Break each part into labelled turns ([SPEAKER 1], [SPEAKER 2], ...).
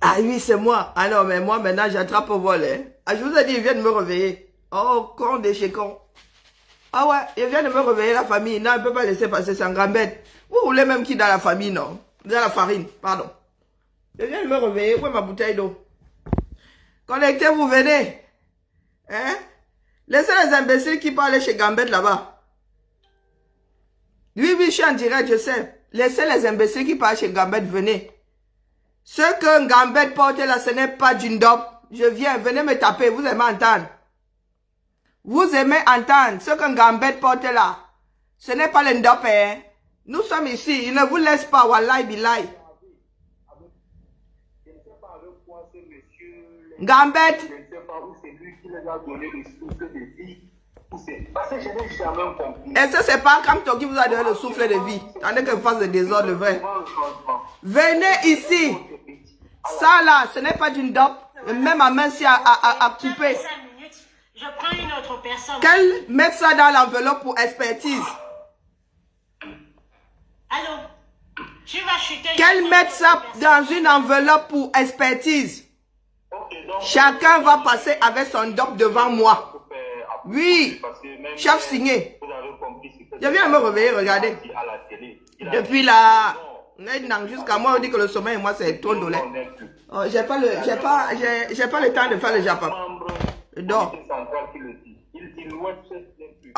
[SPEAKER 1] Ah oui, c'est moi. Ah non, mais moi, maintenant, j'attrape au vol. Hein. Ah, je vous ai dit, il vient de me réveiller. Oh, con de chez con. Ah ouais, il vient de me réveiller la famille. Non, on ne peut pas laisser passer, c'est un grand bête. Vous voulez même qui dans la famille, non? Dans la farine, pardon. Il vient de me réveiller. Où est ma bouteille d'eau? Connectez-vous, venez. Hein? Laissez les imbéciles qui parlent chez Gambette là-bas. Oui, je suis en direct, je sais. Laissez les imbéciles qui parlent chez Gambette, venez. Ce que Gambette porte là, ce n'est pas d'une dope. Je viens, venez me taper, vous aimez entendre. Vous aimez entendre ce que Gambette porte là. Ce n'est pas le dope, hein. Nous sommes ici, il ne vous laisse pas, wallahi billahi. Gambette.
[SPEAKER 2] Je ne sais pas où c'est lui qui les a donné le souffle de vie. Parce que je n'ai jamais compris.
[SPEAKER 1] Et ça, c'est pas comme toi qui vous a donné le souffle de vie. Tandis que fasse le désordre, le vrai. Venez ici. Ça là, ce n'est pas d'une dope. Même ma main si à couper.
[SPEAKER 3] Je prends une autre personne.
[SPEAKER 1] Qu'elle mette ça dans l'enveloppe pour expertise.
[SPEAKER 3] Allô? Tu vas chuter.
[SPEAKER 1] Qu'elle mette ça dans une enveloppe pour expertise. Chacun va passer avec son dope devant moi. Oui. Chef signé. Je viens de me réveiller, regardez. Depuis là, jusqu'à moi, on dit que le sommeil, moi, c'est trop dolé. Oh, j'ai pas le temps de faire le Japon. Donc,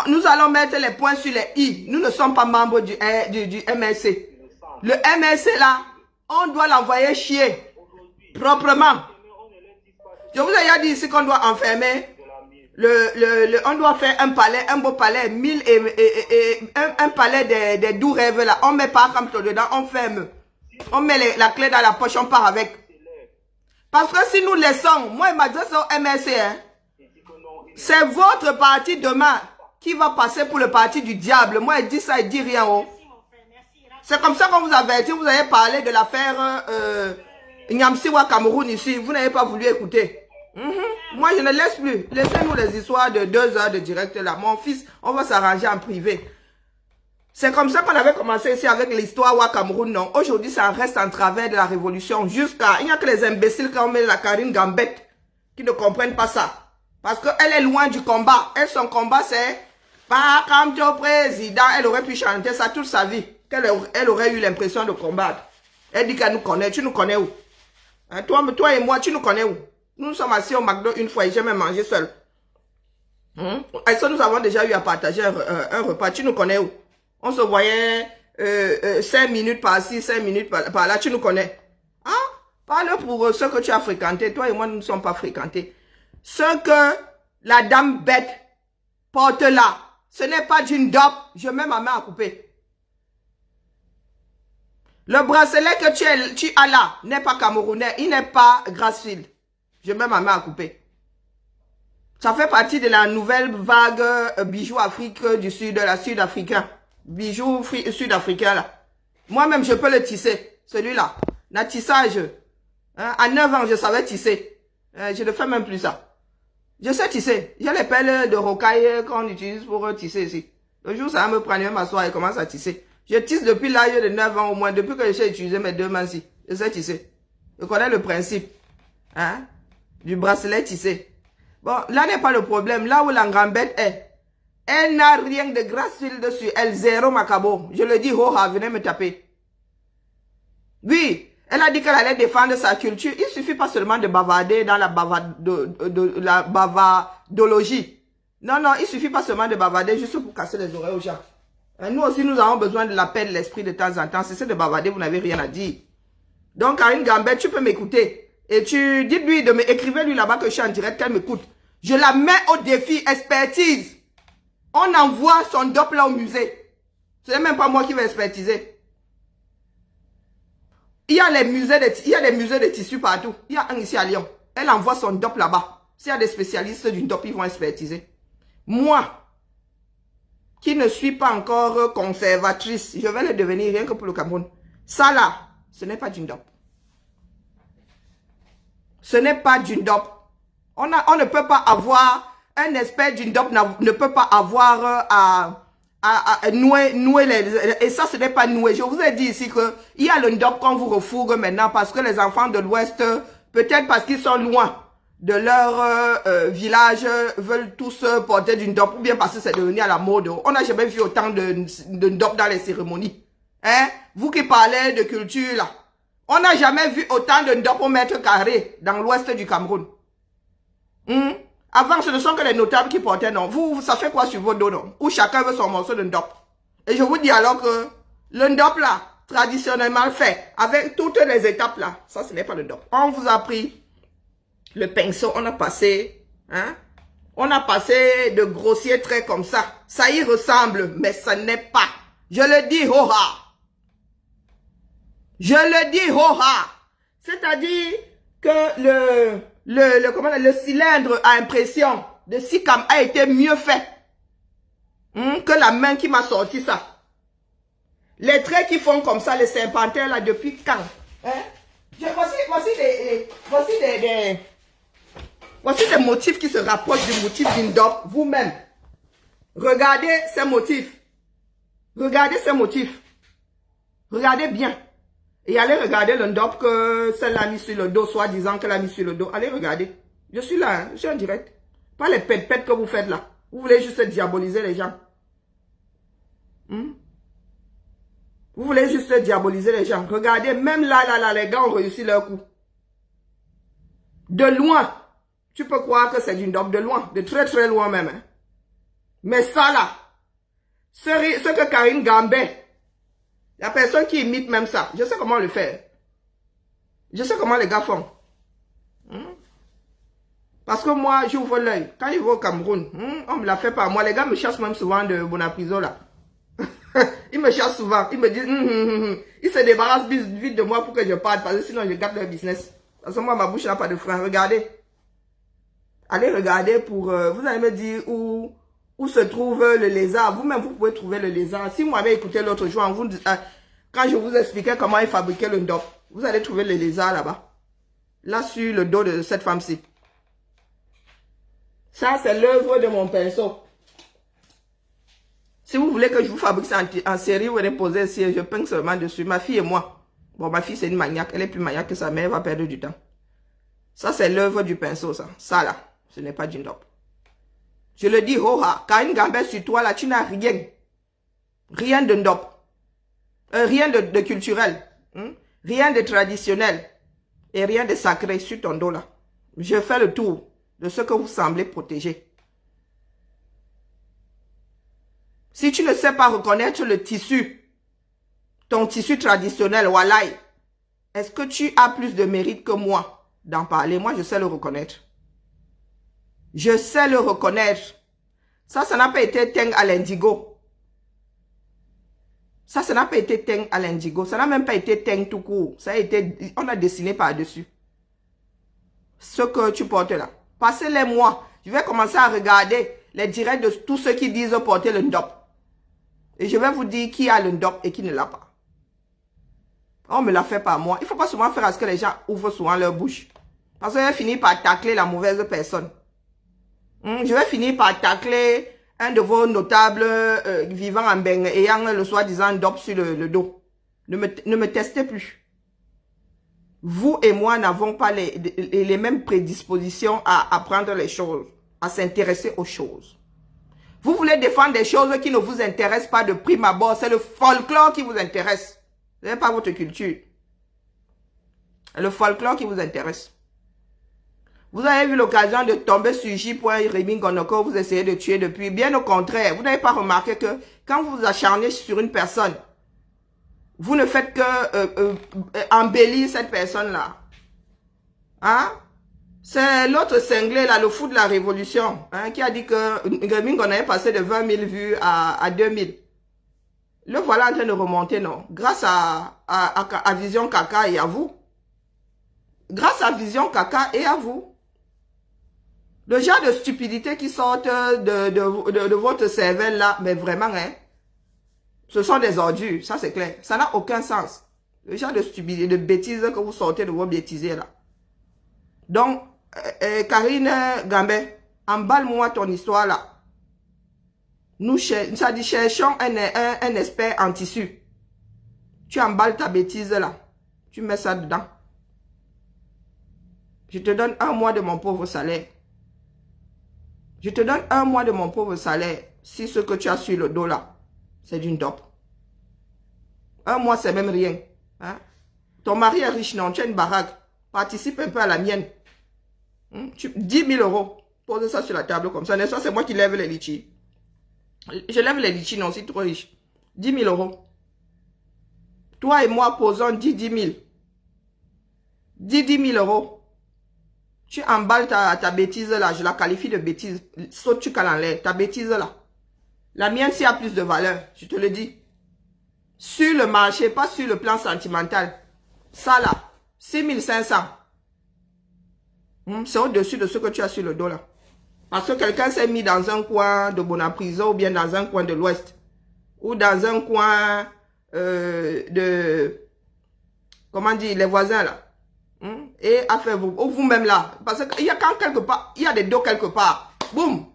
[SPEAKER 1] nous allons mettre les points sur les i. Nous ne sommes pas membres du MLC. Le MLC là, on doit l'envoyer chier proprement. Je vous ai déjà dit ici qu'on doit enfermer. On doit faire un palais, un beau palais, 1000 un palais des doux rêves là. On met pas comme tout dedans, on ferme. On met la clé dans la poche, on part avec. Parce que si nous laissons, moi il m'adresse au MLC, hein, c'est votre parti demain qui va passer pour le parti du diable. Moi il dit ça, il dit rien. Oh. C'est comme ça qu'on vous avertit, vous avez parlé de l'affaire Nyamsiwa Cameroun ici, vous n'avez pas voulu écouter. Moi, je ne laisse plus. Laissez-nous les histoires de 2 heures de direct là. Mon fils, on va s'arranger en privé. C'est comme ça qu'on avait commencé ici avec l'histoire au Cameroun, non. Aujourd'hui, ça reste en travers de la révolution. Jusqu'à... Il n'y a que les imbéciles qui ont mis la Karine Gambette qui ne comprennent pas ça. Parce qu'elle est loin du combat. Elle, son combat, c'est... Pas comme ton président. Elle aurait pu chanter ça toute sa vie. Elle aurait eu l'impression de combattre. Elle dit qu'elle nous connaît. Tu nous connais où? Hein, toi et moi, tu nous connais où? Nous sommes assis au McDo une fois et j'ai même mangé seul. Est-ce que nous avons déjà eu à partager un repas? Tu nous connais où? On se voyait 5 minutes par-ci, 5 minutes par-là. Tu nous connais. Hein? Parle pour ceux que tu as fréquentés. Toi et moi, nous ne sommes pas fréquentés. Ce que la dame bête porte là, ce n'est pas d'une dope. Je mets ma main à couper. Le bracelet que tu as là n'est pas camerounais. Il n'est pas Grassfield. Je mets ma main à couper. Ça fait partie de la nouvelle vague bijoux Afrique du Sud, la sud-africain. Bijoux sud-africain là. Moi-même, je peux le tisser. Celui-là. La tissage. Hein, à 9 ans, je savais tisser. Je ne fais même plus ça. Je sais tisser. J'ai les pelles de rocaille qu'on utilise pour tisser ici. Le jour, ça va me prendre, je vais m'asseoir et commence à tisser. Je tisse depuis l'âge de 9 ans au moins. Depuis que j'ai utilisé mes 2 mains ici. Je sais tisser. Je connais le principe. Hein? Du bracelet tissé. Bon, là n'est pas le problème. Là où la Gambette est, elle n'a rien de Grassfield dessus. Elle zéro macabo. Je le dis, venez me taper. Oui, elle a dit qu'elle allait défendre sa culture. Il suffit pas seulement de bavarder dans la bavardologie. Non, il suffit pas seulement de bavarder juste pour casser les oreilles aux gens. Nous aussi, nous avons besoin de la paix de l'esprit de temps en temps. C'est ça de bavarder, vous n'avez rien à dire. Donc, Karine Gambette, tu peux m'écouter. Et tu dites-lui de écrivez-lui là-bas que je suis en direct, qu'elle m'écoute. Je la mets au défi, expertise. On envoie son dope là au musée. Ce n'est même pas moi qui vais expertiser. Il y a des musées de tissus partout. Il y a un ici à Lyon. Elle envoie son dope là-bas. S'il y a des spécialistes d'une dope, ils vont expertiser. Moi, qui ne suis pas encore conservatrice, je vais le devenir rien que pour le Cameroun. Ça là, ce n'est pas d'une dope. Ce n'est pas d'une dope. On ne peut pas avoir, un expert d'une dope ne peut pas avoir à nouer les... Et ça, ce n'est pas nouer. Je vous ai dit ici qu'il y a le ndop qu'on vous refourgue maintenant parce que les enfants de l'Ouest, peut-être parce qu'ils sont loin de leur village, veulent tous porter du ndop ou bien parce que c'est devenu à la mode. On n'a jamais vu autant de ndop dans les cérémonies. Hein? Vous qui parlez de culture, là. On n'a jamais vu autant de ndop au mètre carré dans l'Ouest du Cameroun. Avant, ce ne sont que les notables qui portaient, non. Vous, ça fait quoi sur vos dos, non? Où chacun veut son morceau de ndop. Et je vous dis alors que le ndop, là, traditionnellement fait, avec toutes les étapes, là, ça, ce n'est pas le ndop. On vous a pris le pinceau, on a passé, hein? On a passé de grossiers traits comme ça. Ça y ressemble, mais ça n'est pas. Je le dis, ho-ha. Je le dis, ho-ha. C'est-à-dire que le cylindre à impression de SICAM a été mieux fait que la main qui m'a sorti ça. Les traits qui font comme ça, les serpentins là, depuis quand? Hein? Voici des motifs qui se rapprochent du motif d'une ndop vous-même. Regardez ces motifs. Regardez ces motifs. Regardez bien. Et allez regarder le ndop que celle-là a mis sur le dos, soi-disant qu'elle a mis sur le dos. Allez regarder. Je suis là, hein, je suis en direct. Pas les pètes-pètes que vous faites là. Vous voulez juste diaboliser les gens. Vous voulez juste diaboliser les gens. Regardez, même là, les gars ont réussi leur coup. De loin. Tu peux croire que c'est du ndop de loin. De très très loin même. Hein. Mais ça là. Ce que Karine Gambé. La personne qui imite même ça. Je sais comment le faire. Je sais comment les gars font. Parce que moi, j'ouvre l'œil. Quand je vais au Cameroun, on me la fait pas. Moi, les gars me chassent même souvent de Bonaprison là. Ils me chassent souvent. Ils me disent, ils se débarrassent vite de moi pour que je parte. Parce que sinon, je gâte leur business. Parce que moi, ma bouche n'a pas de frein. Regardez. Allez regarder pour... vous allez me dire où se trouve le lézard. Vous-même, vous pouvez trouver le lézard. Si vous m'avez écouté l'autre jour, quand je vous expliquais comment ils fabriquaient le ndop, vous allez trouver le lézard là-bas. Là, sur le dos de cette femme-ci. Ça, c'est l'œuvre de mon pinceau. Si vous voulez que je vous fabrique ça en série, vous allez poser ici, je pince seulement dessus. Ma fille et moi. Bon, ma fille, c'est une maniaque. Elle est plus maniaque que sa mère, elle va perdre du temps. Ça, c'est l'œuvre du pinceau, ça. Ça, là, ce n'est pas du ndop. Je le dis, ho-ha, Karine Gambé, sur toi, là, tu n'as rien. Rien de ndop. Rien de culturel. Rien de traditionnel. Et rien de sacré sur ton dos, là. Je fais le tour de ce que vous semblez protéger. Si tu ne sais pas reconnaître le tissu, ton tissu traditionnel, walai, est-ce que tu as plus de mérite que moi d'en parler? Moi, je sais le reconnaître. Je sais le reconnaître. Ça n'a pas été teng à l'indigo. Ça n'a pas été teng à l'indigo. Ça n'a même pas été teng tout court. Ça a été, on a dessiné par-dessus. Ce que tu portes là. Passez-les moi. Je vais commencer à regarder les directs de tous ceux qui disent porter le ndop. Et je vais vous dire qui a le ndop et qui ne l'a pas. On me l'a fait par moi. Il ne faut pas souvent faire à ce que les gens ouvrent souvent leur bouche. Parce que je vais finir par tacler la mauvaise personne. Je vais finir par tacler un de vos notables vivant en Beng ayant le soi-disant ndop sur le dos. Ne me testez plus. Vous et moi n'avons pas les mêmes prédispositions à apprendre les choses, à s'intéresser aux choses. Vous voulez défendre des choses qui ne vous intéressent pas de prime abord. C'est le folklore qui vous intéresse. Ce n'est pas votre culture. C'est le folklore qui vous intéresse. Vous avez eu l'occasion de tomber sur J.Rémi Gonoko, vous essayez de tuer depuis. Bien au contraire, vous n'avez pas remarqué que quand vous vous acharnez sur une personne, vous ne faites que embellir cette personne-là. Hein? C'est l'autre cinglé, là, le fou de la révolution, hein, qui a dit que Rémi Gonoko avait passé de 20 000 vues à 2 000. Le voilà en train de remonter, non? Grâce à Vision Caca et à vous. Grâce à Vision Caca et à vous. Le genre de stupidité qui sortent de votre cervelle là, mais vraiment, hein, ce sont des ordures, ça c'est clair. Ça n'a aucun sens. Le genre de stupidité, de bêtises que vous sortez de vos bêtisiers là. Donc, Karine Gambé, emballe-moi ton histoire là. Nous cherchons un expert en tissu. Tu emballes ta bêtise là. Tu mets ça dedans. Je te donne 1 mois de mon pauvre salaire. Je te donne 1 mois de mon pauvre salaire. Si ce que tu as sur le dos là, c'est d'une dope. 1 mois, c'est même rien. Hein? Ton mari est riche, non? Tu as une baraque. Participe un peu à la mienne. 10 000 euros. Pose ça sur la table comme ça. C'est moi qui lève les litchis. Je lève les litchis, non, c'est trop riche. 10 000 euros. Toi et moi posons 10 000. 10 000 euros. Tu emballes ta bêtise là. Je la qualifie de bêtise. Saute tu cales en l'air. Ta bêtise là. La mienne, s'il y a plus de valeur. Je te le dis. Sur le marché, pas sur le plan sentimental. Ça là. 6 500. C'est au-dessus de ce que tu as sur le dos là. Parce que quelqu'un s'est mis dans un coin de Bonaprison ou bien dans un coin de l'Ouest. Ou dans un coin de... Comment dire, les voisins là. Et a fait vous-même là. Parce qu'il y a quand quelque part, il y a des dos quelque part. Boum.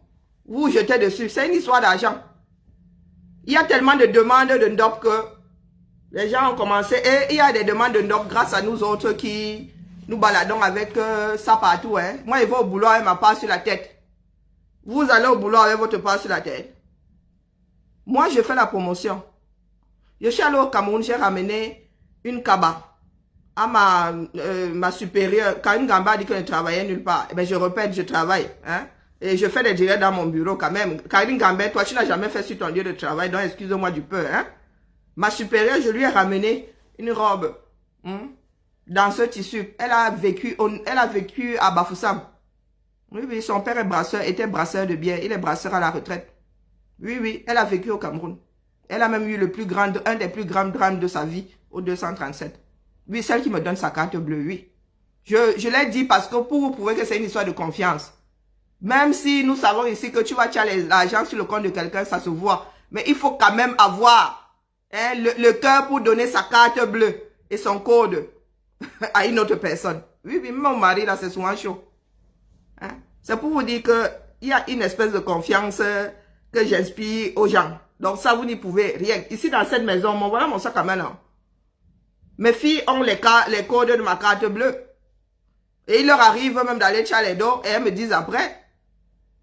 [SPEAKER 1] Vous jetez dessus. C'est une histoire d'argent. Il y a tellement de demandes de NDOP que les gens ont commencé. Et il y a des demandes de NDOP grâce à nous autres qui nous baladons avec ça partout. Hein. Moi, je vais au boulot avec ma part sur la tête. Vous allez au boulot avec votre part sur la tête. Moi, je fais la promotion. Je suis allé au Cameroun, j'ai ramené une kaba à ma supérieure. Quand une gamba dit que je travaillais nulle part, eh bien, je répète, je travaille. Hein? Et je fais des directs dans mon bureau quand même. Karine Gambet, toi, tu n'as jamais fait sur ton lieu de travail, donc excuse-moi du peu. Hein? Ma supérieure, je lui ai ramené une robe dans ce tissu. Elle a vécu à Bafoussam. Oui, oui, son père est brasseur, était brasseur de bière. Il est brasseur à la retraite. Oui, oui, elle a vécu au Cameroun. Elle a même eu un des plus grands drames de sa vie au 237. Oui, celle qui me donne sa carte bleue, oui. Je l'ai dit parce que pour vous prouver que c'est une histoire de confiance. Même si nous savons ici que tu vas tirer l'argent sur le compte de quelqu'un, ça se voit. Mais il faut quand même avoir le cœur pour donner sa carte bleue et son code à une autre personne. Oui, oui, mon mari là, c'est souvent chaud. Hein? C'est pour vous dire qu'il y a une espèce de confiance que j'inspire aux gens. Donc ça, vous n'y pouvez rien. Ici, dans cette maison, voilà mon sac à main là. Mes filles ont les codes de ma carte bleue. Et il leur arrive même d'aller chez les dos et elles me disent après.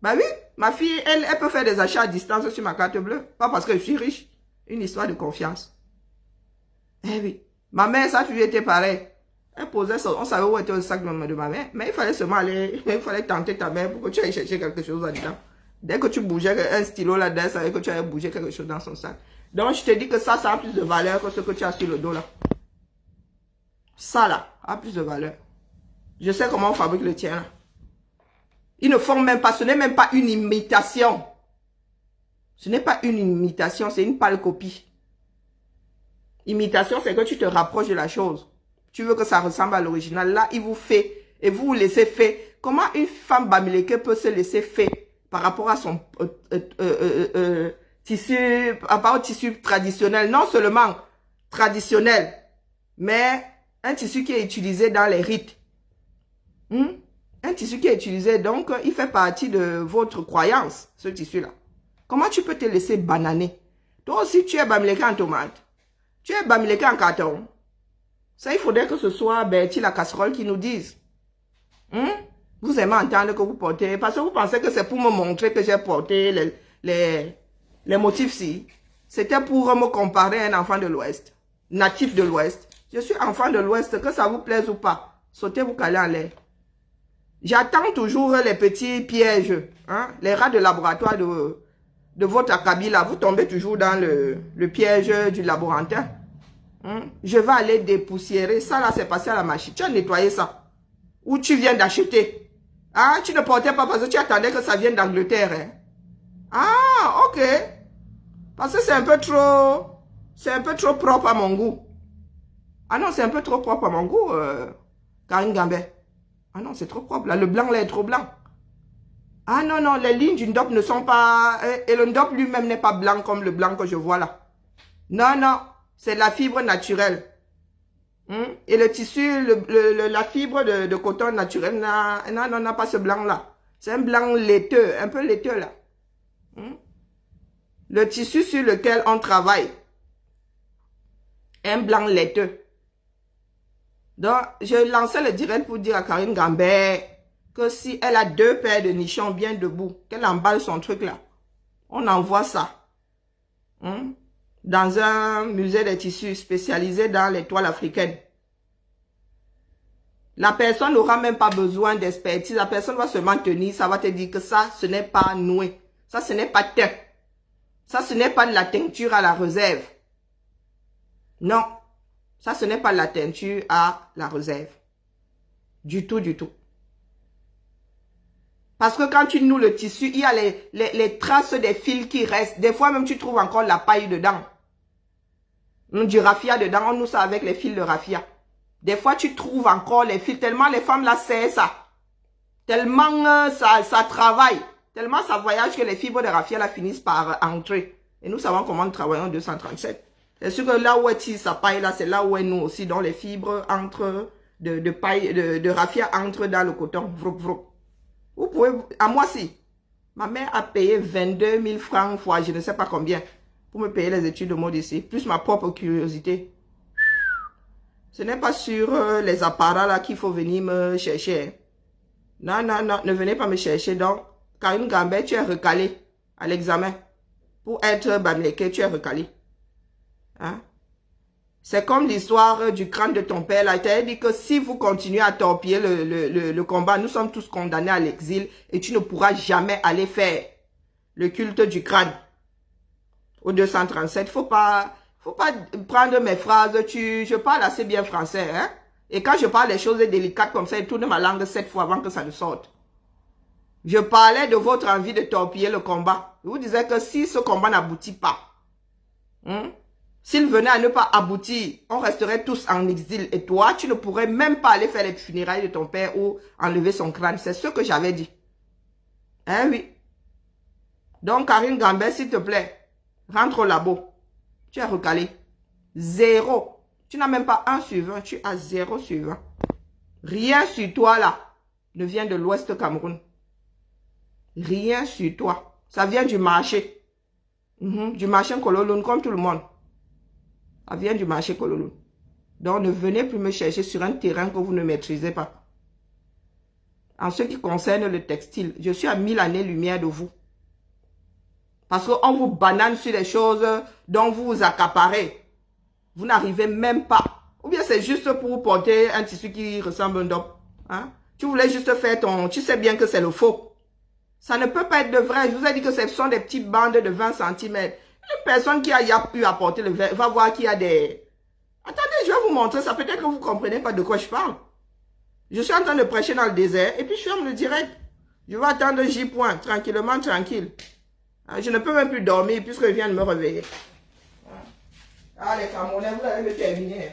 [SPEAKER 1] Bah oui, ma fille, elle peut faire des achats à distance sur ma carte bleue. Pas parce que je suis riche. Une histoire de confiance. Eh oui. Ma mère, ça a toujours été pareil. Elle posait ça, on savait où était le sac de ma mère. Mais il fallait seulement aller, il fallait tenter ta mère pour que tu ailles chercher quelque chose là-dedans. Dès que tu bougeais un stylo là-dedans, ça savait que tu allais bouger quelque chose dans son sac. Donc je te dis que ça a plus de valeur que ce que tu as sur le dos là. Ça là, a plus de valeur. Je sais comment on fabrique le tien là. Ils ne font même pas, ce n'est même pas une imitation. Ce n'est pas une imitation, c'est une pâle copie. Imitation, c'est que tu te rapproches de la chose. Tu veux que ça ressemble à l'original. Là, il vous fait et vous vous laissez faire. Comment une femme bamileke peut se laisser faire par rapport à son tissu, par rapport au tissu traditionnel, non seulement traditionnel, mais un tissu qui est utilisé dans les rites. Un tissu qui est utilisé, donc il fait partie de votre croyance, ce tissu-là. Comment tu peux te laisser bananer? Toi aussi, tu es bamileke en tomate. Tu es bamileke en carton. Ça, il faudrait que ce soit Bertie la casserole qui nous dise. Vous aimez entendre que vous portez, parce que vous pensez que c'est pour me montrer que j'ai porté les motifs-ci. C'était pour me comparer à un enfant de l'Ouest, natif de l'Ouest. Je suis enfant de l'Ouest, que ça vous plaise ou pas. Sautez, vous calez en l'air. J'attends toujours les petits pièges, les rats de laboratoire de votre acabit là. Vous tombez toujours dans le piège du laborantin. Je vais aller dépoussiérer. Ça là, c'est passé à la machine. Tu as nettoyé ça. Ou tu viens d'acheter. Ah, tu ne portais pas parce que tu attendais que ça vienne d'Angleterre. Hein? Ah, ok. Parce que c'est un peu trop propre à mon goût. Ah non, c'est un peu trop propre à mon goût, Karine Gambet. Ah non, c'est trop propre. Là, le blanc, là, est trop blanc. Ah non, non, les lignes du NDOP ne sont pas... Et le NDOP lui-même n'est pas blanc comme le blanc que je vois là. Non, non, c'est la fibre naturelle. Et le tissu, la fibre de coton naturel n'a pas ce blanc-là. C'est un blanc laiteux, un peu laiteux là. Le tissu sur lequel on travaille est un blanc laiteux. Donc, je lançais le direct pour dire à Karine Gambert que si elle a 2 paires de nichons bien debout, qu'elle emballe son truc là, on envoie ça dans un musée des tissus spécialisé dans les toiles africaines. La personne n'aura même pas besoin d'expertise. La personne va seulement tenir, ça va te dire que ça, ce n'est pas noué. Ça, ce n'est pas teint. Ça, ce n'est pas de la teinture à la réserve. Non. Ça, ce n'est pas de la teinture à la réserve. Du tout, du tout. Parce que quand tu noues le tissu, il y a les traces des fils qui restent. Des fois même, tu trouves encore la paille dedans. Du raffia dedans, on noue ça avec les fils de raffia. Des fois, tu trouves encore les fils, tellement les femmes là serrent ça. Tellement ça travaille. Tellement ça voyage que les fibres de raffia là finissent par entrer. Et nous savons comment nous travaillons en 237. C'est sûr que là où elle tire sa paille là, c'est là où elle noue aussi. Donc les fibres de paille, de raffia entrent dans le coton. Vroup, vroup. Vous pouvez, à moi si. Ma mère a payé 22 000 francs fois, je ne sais pas combien, pour me payer les études de mode ici, plus ma propre curiosité. Ce n'est pas sur les appareils là qu'il faut venir me chercher. Non, non, non, ne venez pas me chercher. Donc, Karine Gambert, tu es recalé à l'examen. Pour être Bamileke, tu es recalé. Hein? C'est comme l'histoire du crâne de ton père. Là. Il t'a dit que si vous continuez à torpiller le combat, nous sommes tous condamnés à l'exil et tu ne pourras jamais aller faire le culte du crâne. Au 237, faut pas prendre mes phrases. Je parle assez bien français. Hein? Et quand je parle des choses délicates comme ça, je tourne ma langue 7 fois avant que ça ne sorte. Je parlais de votre envie de torpiller le combat. Je vous disais que si ce combat n'aboutit pas, s'il venait à ne pas aboutir, on resterait tous en exil. Et toi, tu ne pourrais même pas aller faire les funérailles de ton père ou enlever son crâne. C'est ce que j'avais dit. Hein, oui. Donc, Karine Gambert, s'il te plaît, rentre au labo. Tu es recalé. 0. Tu n'as même pas un suivant. Tu as 0 suivant. Rien sur toi, là, ne vient de l'Ouest Cameroun. Rien sur toi. Ça vient du marché. Du marché Kololoun, comme tout le monde. Ça vient du marché Kololoun. Donc, ne venez plus me chercher sur un terrain que vous ne maîtrisez pas. En ce qui concerne le textile, je suis à 1000 années-lumière de vous. Parce qu'on vous banane sur les choses dont vous vous accaparez. Vous n'arrivez même pas. Ou bien c'est juste pour porter un tissu qui ressemble à un dop. Hein? Tu voulais juste faire ton... Tu sais bien que c'est le faux. Ça ne peut pas être de vrai. Je vous ai dit que ce sont des petites bandes de 20 cm. Une personne qui a pu apporter le verre va voir qu'il y a des... Attendez, je vais vous montrer ça. Peut-être que vous ne comprenez pas de quoi je parle. Je suis en train de prêcher dans le désert et puis je ferme le direct. Je vais attendre J. Tranquillement, tranquille. Je ne peux même plus dormir puisque je viens de me réveiller. Ah, les Camerounais, vous allez me terminer.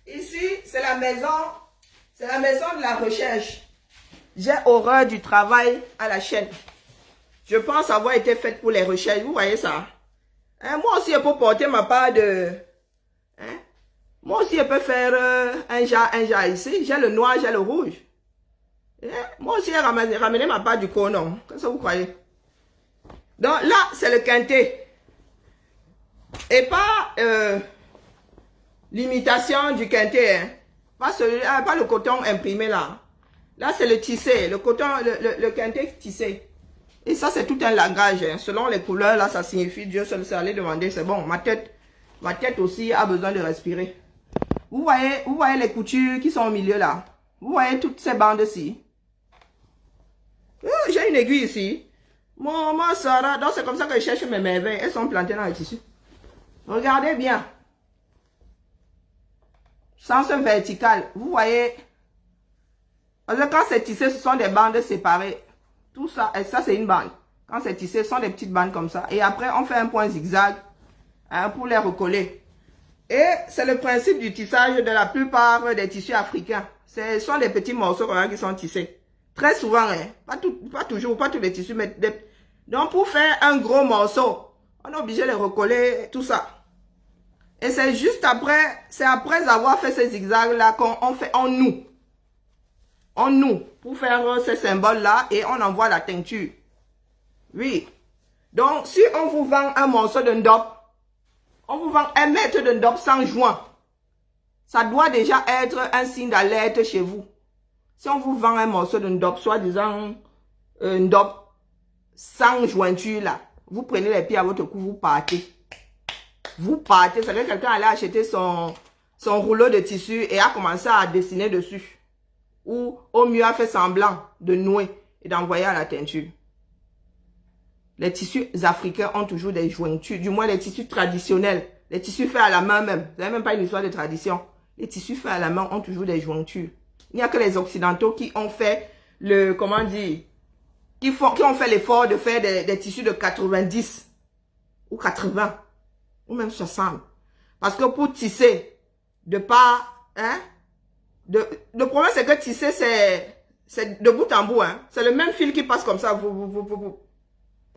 [SPEAKER 1] Ici, c'est la maison de la recherche. J'ai horreur du travail à la chaîne. Je pense avoir été faite pour les recherches. Vous voyez ça? Hein? Moi aussi, je peux porter ma part de... Hein? Moi aussi, je peux faire un jar ici. J'ai le noir, j'ai le rouge. Hein? Moi aussi, j'ai ramené ma part du conon. Qu'est-ce que vous croyez? Donc là, c'est le quintet. Et pas... l'imitation du quintet, hein. Pas le coton imprimé là. Là, c'est le tissé, le coton, le quintet tissé. Et ça, c'est tout un langage. Hein. Selon les couleurs, là, ça signifie Dieu seul sait aller demander. C'est bon, ma tête aussi a besoin de respirer. Vous voyez les coutures qui sont au milieu là. Vous voyez toutes ces bandes-ci. J'ai une aiguille ici. Maman Sarah, donc c'est comme ça que je cherche mes merveilles. Elles sont plantées dans le tissu. Regardez bien. Sens vertical, vous voyez, parce que quand c'est tissé, ce sont des bandes séparées. Tout ça, et ça c'est une bande. Quand c'est tissé, ce sont des petites bandes comme ça. Et après, on fait un point zigzag hein, pour les recoller. Et c'est le principe du tissage de la plupart des tissus africains. Ce sont des petits morceaux qui sont tissés. Très souvent, hein, pas toujours, pas tous les tissus, mais donc pour faire un gros morceau, on est obligé de recoller tout ça. Et c'est juste après, c'est après avoir fait ces zigzags-là qu'on fait en nous. En nous, pour faire ces symboles-là et on envoie la teinture. Oui. Donc, si on vous vend un morceau de ndop, on vous vend 1 mètre de ndop sans joint, ça doit déjà être un signe d'alerte chez vous. Si on vous vend un morceau de ndop, soi-disant ndop sans jointure là, vous prenez les pieds à votre cou, vous partez. Vous partez, c'est que quelqu'un allait acheter son rouleau de tissu et a commencé à dessiner dessus. Ou au mieux a fait semblant de nouer et d'envoyer à la teinture. Les tissus africains ont toujours des jointures, du moins les tissus traditionnels. Les tissus faits à la main même. Ce n'est même pas une histoire de tradition. Les tissus faits à la main ont toujours des jointures. Il n'y a que les occidentaux qui ont fait le, comment dire, qui ont fait l'effort de faire des tissus de 90 ou 80 ou même 60. Parce que pour tisser, de pas, hein, le problème c'est que tisser c'est de bout en bout, hein. C'est le même fil qui passe comme ça.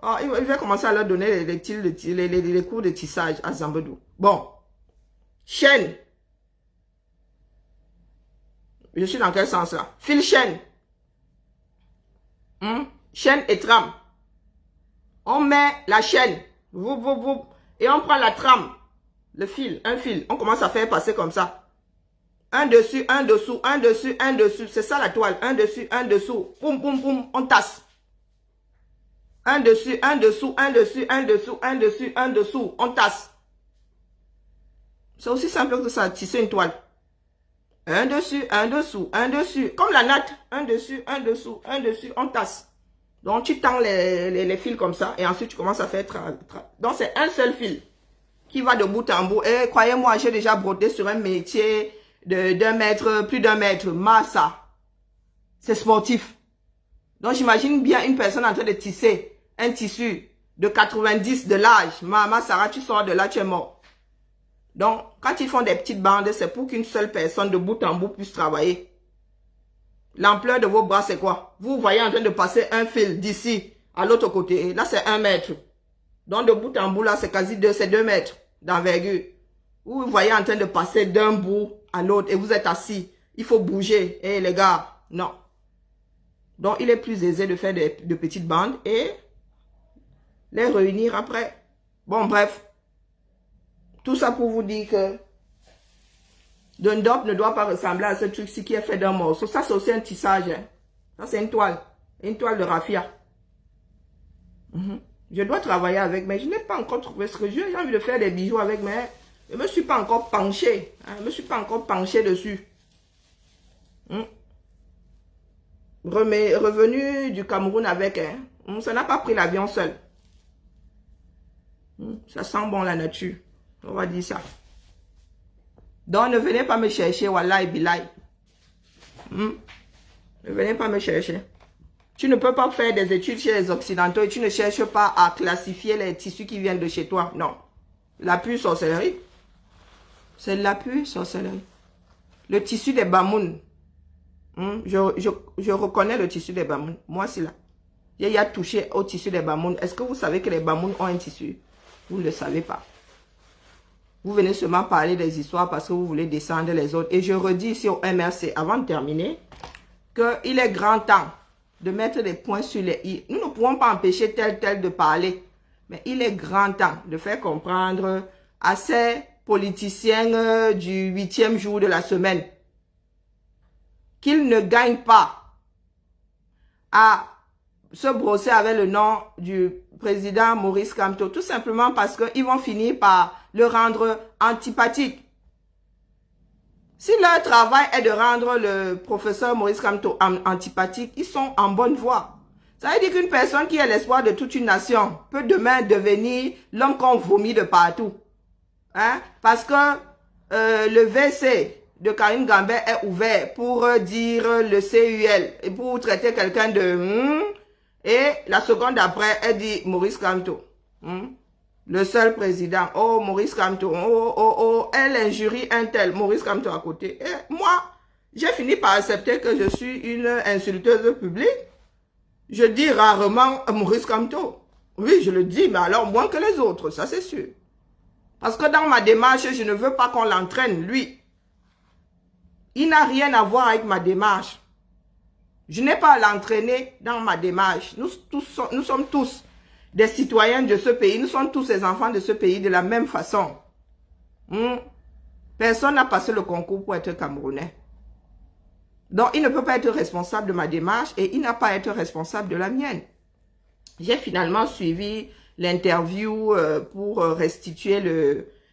[SPEAKER 1] Oh, il va commencer à leur donner les cours de tissage à Zambedou. Bon. Chaîne. Je suis dans quel sens là? Fil chaîne. Chaîne et trame. On met la chaîne. Et on prend la trame. Le fil, un fil. On commence à faire passer comme ça. Un dessus, un dessous, un dessus, un dessus. C'est ça la toile. Un dessus, un dessous. Poum, poum, poum. On tasse. Un dessus, un dessous, un dessus, un dessous, un dessus, un dessous. On tasse. C'est aussi simple que ça, tisser une toile. Un dessus, un dessous, un dessus. Comme la natte. Un dessus, un dessous, un dessus. On tasse. Donc, tu tends les fils comme ça. Et ensuite, tu commences à faire... Donc, c'est un seul fil qui va de bout en bout. Et croyez-moi, j'ai déjà brodé sur un métier d'1 mètre, plus d'1 mètre. Massa. C'est sportif. Donc, j'imagine bien une personne en train de tisser un tissu de 90 de l'âge. Maman, Sarah, tu sors de là, tu es mort. Donc, quand ils font des petites bandes, c'est pour qu'une seule personne de bout en bout puisse travailler. L'ampleur de vos bras, c'est quoi? Vous voyez en train de passer un fil d'ici à l'autre côté. Là, c'est 1 mètre. Donc, de bout en bout, là, c'est quasi 2 mètres d'envergure. Vous voyez en train de passer d'un bout à l'autre et vous êtes assis. Il faut bouger. Eh, les gars, non. Donc, il est plus aisé de faire de petites bandes et les réunir après. Bon, bref. Tout ça pour vous dire que le ndop ne doit pas ressembler à ce truc-ci qui est fait d'un morceau. Ça, c'est aussi un tissage. Hein. Ça, c'est une toile. Une toile de raffia. Je dois travailler avec, mais je n'ai pas encore trouvé ce que j'ai envie de faire des bijoux avec, mais je ne me suis pas encore penché. Hein. Je ne me suis pas encore penché dessus. Revenu du Cameroun avec, hein. Ça n'a pas pris l'avion seul. Ça sent bon la nature. On va dire ça. Donc, ne venez pas me chercher, wallahi billahi. Ne venez pas me chercher. Tu ne peux pas faire des études chez les Occidentaux et tu ne cherches pas à classifier les tissus qui viennent de chez toi. Non. La pure sorcellerie. C'est la pure sorcellerie. Le tissu des Bamoun. Je reconnais le tissu des Bamoun. Moi, c'est là. J'ai touché au tissu des Bamoun. Est-ce que vous savez que les Bamoun ont un tissu? Vous ne le savez pas. Vous venez seulement parler des histoires parce que vous voulez descendre les autres. Et je redis ici au MRC, avant de terminer, qu'il est grand temps de mettre des points sur les i. Nous ne pouvons pas empêcher tel de parler. Mais il est grand temps de faire comprendre à ces politiciens du 8e jour de la semaine qu'ils ne gagnent pas à se brosser avec le nom du président Maurice Kamto, tout simplement parce qu'ils vont finir par le rendre antipathique. Si leur travail est de rendre le professeur Maurice Kamto antipathique, ils sont en bonne voie. Ça veut dire qu'une personne qui est l'espoir de toute une nation peut demain devenir l'homme qu'on vomit de partout. Hein? Parce que le WC de Karim Gambé est ouvert pour dire le CUL et pour traiter quelqu'un de Et la seconde après, elle dit Maurice Kamto. Le seul président. Oh, Maurice Kamto. Elle injurie un tel. Maurice Kamto à côté. Et moi, j'ai fini par accepter que je suis une insulteuse publique. Je dis rarement Maurice Kamto. Oui, je le dis, mais alors moins que les autres, ça c'est sûr. Parce que dans ma démarche, je ne veux pas qu'on l'entraîne, lui. Il n'a rien à voir avec ma démarche. Je n'ai pas à l'entraîner dans ma démarche. Nous sommes tous des citoyens de ce pays. Nous sommes tous les enfants de ce pays de la même façon. Personne n'a passé le concours pour être Camerounais. Donc, il ne peut pas être responsable de ma démarche et il n'a pas à être responsable de la mienne. J'ai finalement suivi l'interview pour restituer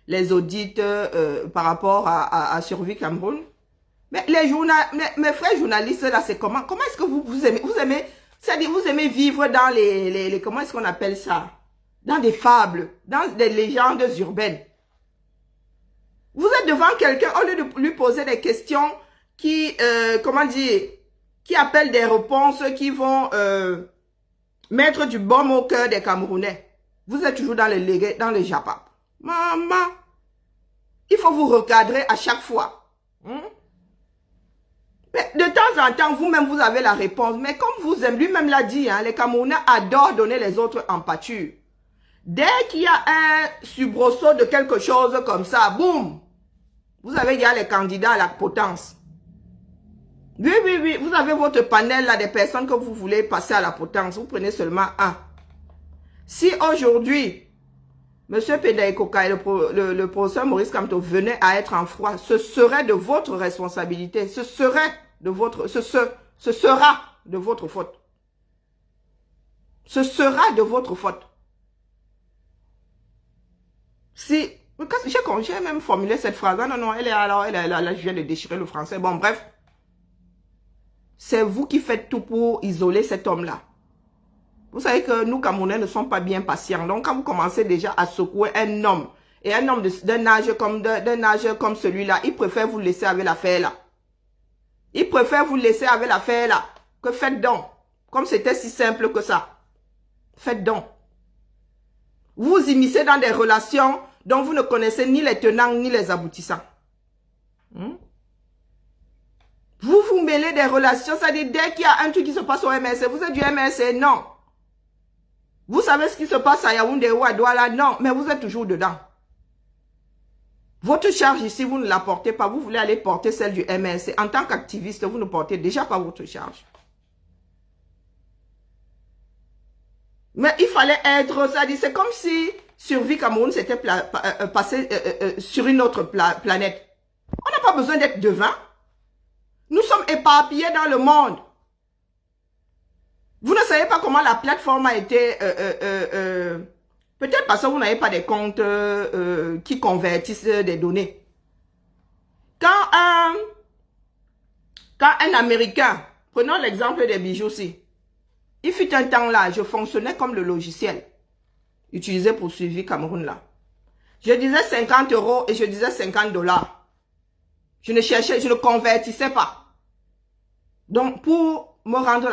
[SPEAKER 1] les audits par rapport à Survie Cameroun. Mais mes frères journalistes, là, c'est comment? Comment est-ce que vous aimez, c'est-à-dire vous aimez vivre dans comment est-ce qu'on appelle ça? Dans des fables, dans des légendes urbaines. Vous êtes devant quelqu'un, au lieu de lui poser des questions qui, comment dire, qui appellent des réponses qui vont mettre du baume au cœur des Camerounais. Vous êtes toujours dans les japap. Maman, il faut vous recadrer à chaque fois. Mais de temps en temps, vous-même, vous avez la réponse. Mais comme vous aimez, lui-même l'a dit, les Camerounais adorent donner les autres en pâture. Dès qu'il y a un soubresaut de quelque chose comme ça, boum, vous avez déjà les candidats à la potence. Oui, vous avez votre panel là des personnes que vous voulez passer à la potence. Vous prenez seulement un. Si aujourd'hui, M. Pedaïkoka et le professeur Maurice Kamto venaient à être en froid, ce serait de votre responsabilité. Ce sera de votre faute. Ce sera de votre faute. Si, j'ai même formulé cette phrase. Non, elle est là, je viens de déchirer le français. Bon, bref. C'est vous qui faites tout pour isoler cet homme-là. Vous savez que nous, Camerounais, ne sommes pas bien patients. Donc, quand vous commencez déjà à secouer un homme, et un homme d'un âge comme celui-là, il préfère vous laisser avec l'affaire là. Il préfère vous laisser avec l'affaire là. Que faites donc. Comme c'était si simple que ça. Faites donc. Vous vous immiscez dans des relations dont vous ne connaissez ni les tenants ni les aboutissants. Vous vous mêlez des relations, c'est-à-dire dès qu'il y a un truc qui se passe au MSC, vous êtes du MSC, non. Vous savez ce qui se passe à Yaoundé ou à Douala, non, mais vous êtes toujours dedans. Votre charge ici, vous ne la portez pas, vous voulez aller porter celle du MSC. En tant qu'activiste, vous ne portez déjà pas votre charge. Mais il fallait être, c'est-à-dire, c'est comme si Survie Cameroun s'était passé sur une autre planète. On n'a pas besoin d'être devin. Nous sommes éparpillés dans le monde. Vous ne savez pas comment la plateforme a été... peut-être parce que vous n'avez pas des comptes qui convertissent des données. Quand un Américain, prenons l'exemple des bijoux aussi, il fut un temps là, je fonctionnais comme le logiciel utilisé pour Survie Cameroun là. Je disais 50 € et je disais 50 $. Je ne convertissais pas. Donc, pour me rendre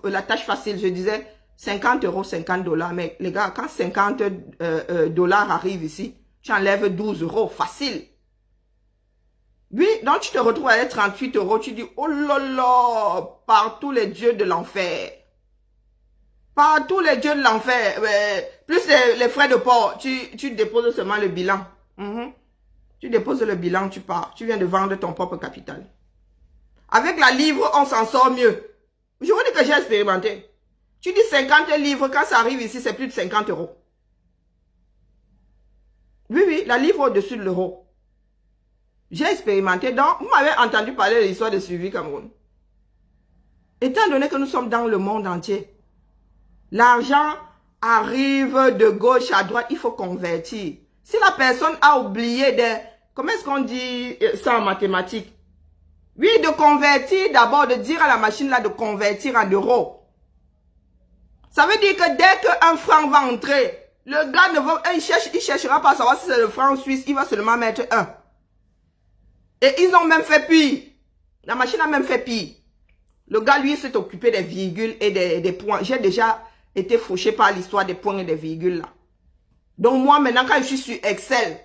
[SPEAKER 1] la tâche facile, je disais 50 €, 50 $. Mais les gars, quand 50 $ arrivent ici, tu enlèves 12 € facile. Oui, donc tu te retrouves avec 38 €. Tu dis, oh là là, par tous les dieux de l'enfer. Par tous les dieux de l'enfer. Plus les frais de port, tu déposes seulement le bilan. Tu déposes le bilan, tu pars. Tu viens de vendre ton propre capital. Avec la livre, on s'en sort mieux. Je vous dis que j'ai expérimenté. Tu dis 50 livres, quand ça arrive ici, c'est plus de 50 €. Oui, la livre au-dessus de l'euro. J'ai expérimenté. Donc, vous m'avez entendu parler de l'histoire de Survie Cameroun. Étant donné que nous sommes dans le monde entier, l'argent arrive de gauche à droite, il faut convertir. Si la personne a oublié comment est-ce qu'on dit ça en mathématiques? Oui, de convertir d'abord, de dire à la machine là de convertir en euros. Ça veut dire que dès qu'un franc va entrer, le gars il cherchera pas à savoir si c'est le franc suisse, il va seulement mettre 1. Et ils ont même fait pire. La machine a même fait pire. Le gars, lui, s'est occupé des virgules et des points. J'ai déjà été fauché par l'histoire des points et des virgules là. Donc moi, maintenant, quand je suis sur Excel,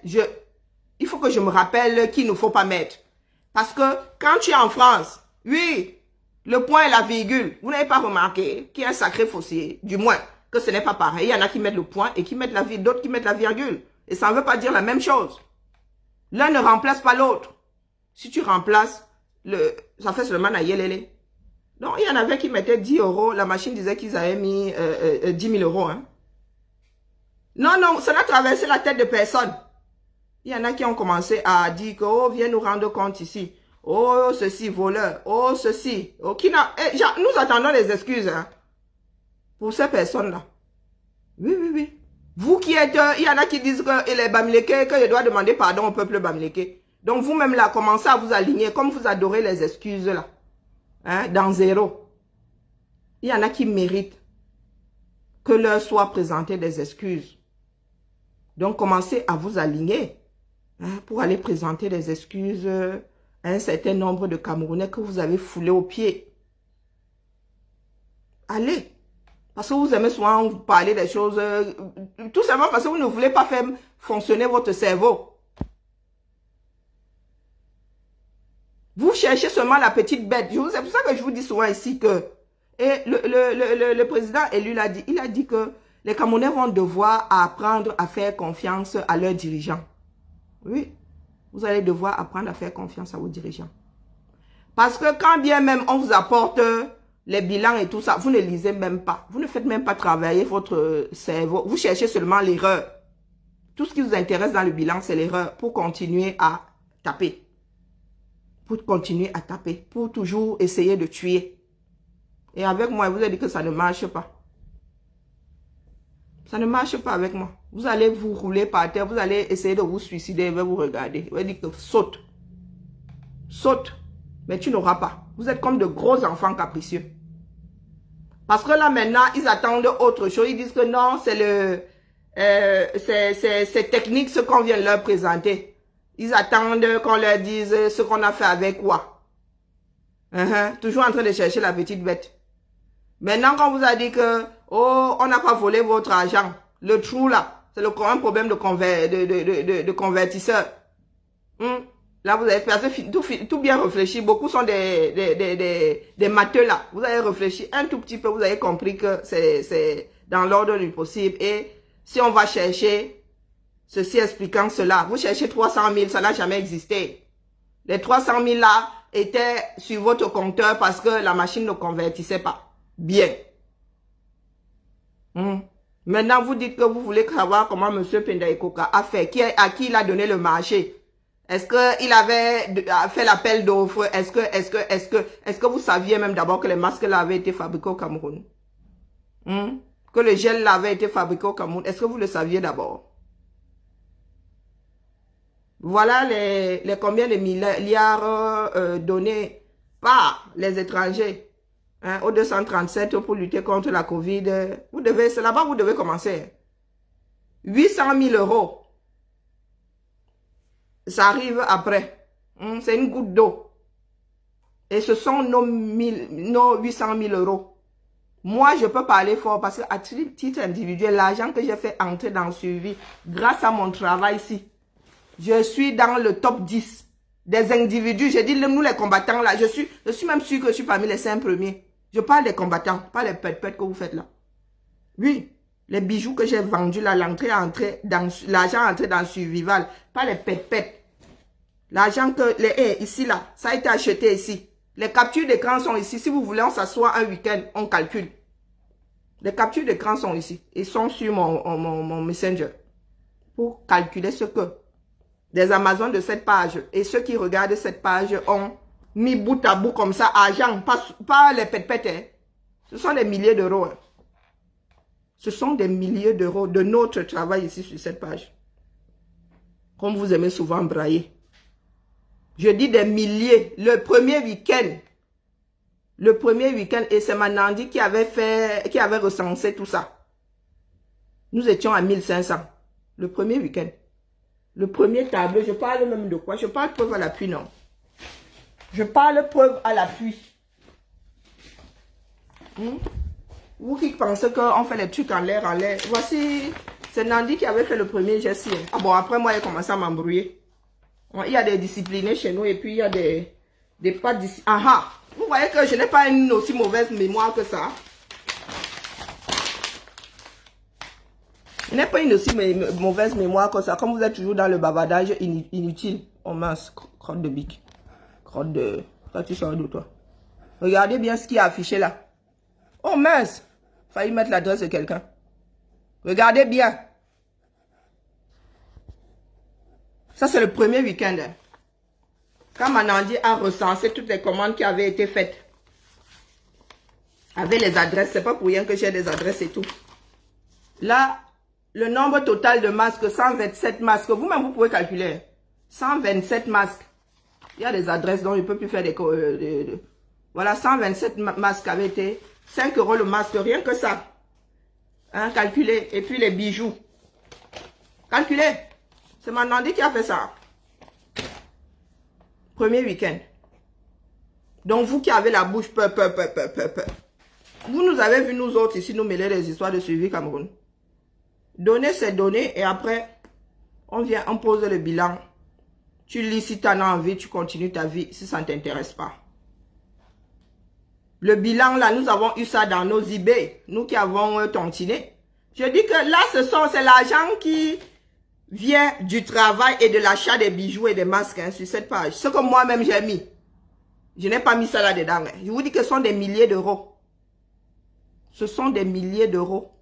[SPEAKER 1] il faut que je me rappelle qu'il ne faut pas mettre. Parce que quand tu es en France, oui, le point et la virgule, vous n'avez pas remarqué qu'il y a un sacré fossé. Du moins, que ce n'est pas pareil. Il y en a qui mettent le point et qui mettent la virgule, d'autres qui mettent la virgule. Et ça ne veut pas dire la même chose. L'un ne remplace pas l'autre. Si tu remplaces, ça fait seulement la yélélé. Donc, il y en avait qui mettaient 10 €. La machine disait qu'ils avaient mis 10 000 €. Hein. Non, non, ça n'a traversé la tête de personne. Il y en a qui ont commencé à dire que, oh, viens nous rendre compte ici. Oh, ceci, voleur. Oh, ceci. Oh, nous attendons les excuses hein, pour ces personnes-là. Oui, oui, oui. Vous qui êtes, il y en a qui disent que les Bamileke, que je dois demander pardon au peuple Bamileke. Donc, vous-même là, commencez à vous aligner comme vous adorez les excuses là. Hein, dans zéro. Il y en a qui méritent que leur soit présenté des excuses. Donc, commencez à vous aligner hein, pour aller présenter des excuses à un certain nombre de Camerounais que vous avez foulés au pied. Allez. Parce que vous aimez souvent vous parler des choses, tout simplement parce que vous ne voulez pas faire fonctionner votre cerveau. Vous cherchez seulement la petite bête. C'est pour ça que je vous dis souvent ici que et le président élu l'a dit. Il a dit que les Camerounais vont devoir apprendre à faire confiance à leurs dirigeants. Oui, vous allez devoir apprendre à faire confiance à vos dirigeants. Parce que quand bien même on vous apporte les bilans et tout ça, vous ne lisez même pas. Vous ne faites même pas travailler votre cerveau. Vous cherchez seulement l'erreur. Tout ce qui vous intéresse dans le bilan, c'est l'erreur pour continuer à taper. Pour continuer à taper. Pour toujours essayer de tuer. Et avec moi, vous avez dit que ça ne marche pas. Ça ne marche pas avec moi. Vous allez vous rouler par terre. Vous allez essayer de vous suicider. Et vous regarder. Vous allez dire que saute. Saute. Mais tu n'auras pas. Vous êtes comme de gros enfants capricieux. Parce que là maintenant, ils attendent autre chose. Ils disent que non, c'est c'est technique ce qu'on vient de leur présenter. Ils attendent qu'on leur dise ce qu'on a fait avec quoi. Toujours en train de chercher la petite bête. Maintenant, quand on vous a dit que, oh, on n'a pas volé votre argent, le trou là, c'est un problème de convertisseur. Là, vous avez fait tout bien réfléchi. Beaucoup sont des matheux là. Vous avez réfléchi un tout petit peu. Vous avez compris que c'est dans l'ordre du possible. Et si on va chercher ceci expliquant cela, vous cherchez 300 000, ça n'a jamais existé. Les 300 000 là étaient sur votre compteur parce que la machine ne convertissait pas. Bien. Maintenant, vous dites que vous voulez savoir comment M. Pendaïkoka a fait, à qui il a donné le marché. Est-ce qu'il avait fait l'appel d'offres? Est-ce que vous saviez même d'abord que les masques là avaient été fabriqués au Cameroun? Que le gel là avait été fabriqué au Cameroun? Est-ce que vous le saviez d'abord? Voilà les combien de milliards donnés par les étrangers au 237 pour lutter contre la Covid. C'est là-bas vous devez commencer. 800 000 €. Ça arrive après. C'est une goutte d'eau. Et ce sont nos 800 000 €. Moi, je peux parler fort parce qu'à titre individuel, l'argent que j'ai fait entrer dans le suivi, grâce à mon travail ici, je suis dans le top 10 des individus. J'ai dit, nous les combattants là, je suis même sûr que je suis parmi les 5 premiers. Je parle des combattants, pas les pètes que vous faites là. Oui. Les bijoux que j'ai vendus là, l'argent entré dans le survival, pas les pètes. L'argent que, ici là, ça a été acheté ici. Les captures d'écran sont ici. Si vous voulez, on s'assoit un week-end, on calcule. Les captures d'écran sont ici. Ils sont sur mon Messenger. Pour calculer ce que des Amazones de cette page et ceux qui regardent cette page ont mis bout à bout comme ça, argent, pas les pètes. Hein. Ce sont des milliers d'euros. Hein. Ce sont des milliers d'euros de notre travail ici sur cette page. Comme vous aimez souvent brailler. Je dis des milliers. Le premier week-end, et c'est Manandi qui avait recensé tout ça. Nous étions à 1500. Le premier week-end. Le premier tableau, je parle même de quoi? Je parle preuve à l'appui, non. Je parle preuve à l'appui. Vous qui pensez qu'on fait les trucs en l'air, voici, c'est Nandi qui avait fait le premier geste. Ah bon, après moi, il a commencé à m'embrouiller. Il y a des disciplinés chez nous et puis il y a des pas disciplinés. Ah ah, vous voyez que je n'ai pas une aussi mauvaise mémoire que ça. Je n'ai pas une aussi mauvaise mémoire que ça. Comme vous êtes toujours dans le bavardage inutile. Oh mince, crotte de bique. Crotte de... Toi, tu sors d'où, toi? Regardez bien ce qui est affiché là. Oh mince. Failli mettre l'adresse de quelqu'un. Regardez bien. Ça, c'est le premier week-end. Quand Manandi a recensé toutes les commandes qui avaient été faites. Avec les adresses. C'est pas pour rien que j'ai des adresses et tout. Là, le nombre total de masques, 127 masques. Vous-même, vous pouvez calculer. 127 masques. Il y a des adresses dont je ne peux plus faire des... Voilà, 127 masques avaient été... 5 € le masque, rien que ça. Hein, calculez. Et puis les bijoux. Calculez. C'est Manandi qui a fait ça. Premier week-end. Donc vous qui avez la bouche peur. Vous nous avez vu nous autres ici nous mêler les histoires de suivi Cameroun. Donner ces données et après, on vient, on pose le bilan. Tu lis si tu en as envie, tu continues ta vie si ça ne t'intéresse pas. Le bilan, là, nous avons eu ça dans nos eBay. Nous qui avons tontiné. Je dis que là, c'est l'argent qui vient du travail et de l'achat des bijoux et des masques hein, sur cette page. Ce que moi-même j'ai mis. Je n'ai pas mis ça là-dedans. Hein. Je vous dis que ce sont des milliers d'euros. Ce sont des milliers d'euros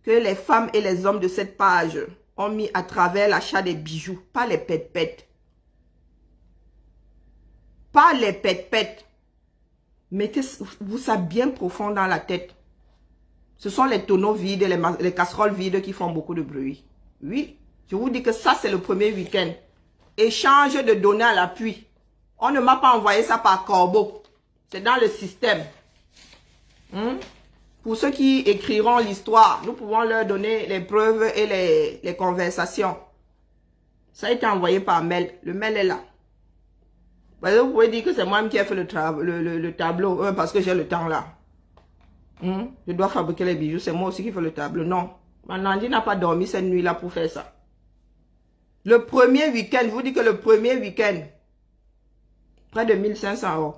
[SPEAKER 1] que les femmes et les hommes de cette page ont mis à travers l'achat des bijoux. Pas les pète-pètes. Pas les pète-pètes. Mettez-vous ça bien profond dans la tête. Ce sont les tonneaux vides et les casseroles vides qui font beaucoup de bruit. Oui, je vous dis que ça, c'est le premier week-end. Échange de données à l'appui. On ne m'a pas envoyé ça par corbeau. C'est dans le système. Pour ceux qui écriront l'histoire, nous pouvons leur donner les preuves et les conversations. Ça a été envoyé par mail. Le mail est là. Vous pouvez dire que c'est moi-même qui ai fait le tableau parce que j'ai le temps là. Je dois fabriquer les bijoux, c'est moi aussi qui fais le tableau. Non, Manandi n'a pas dormi cette nuit-là pour faire ça. Le premier week-end, je vous dis que le premier week-end, près de 1500 €.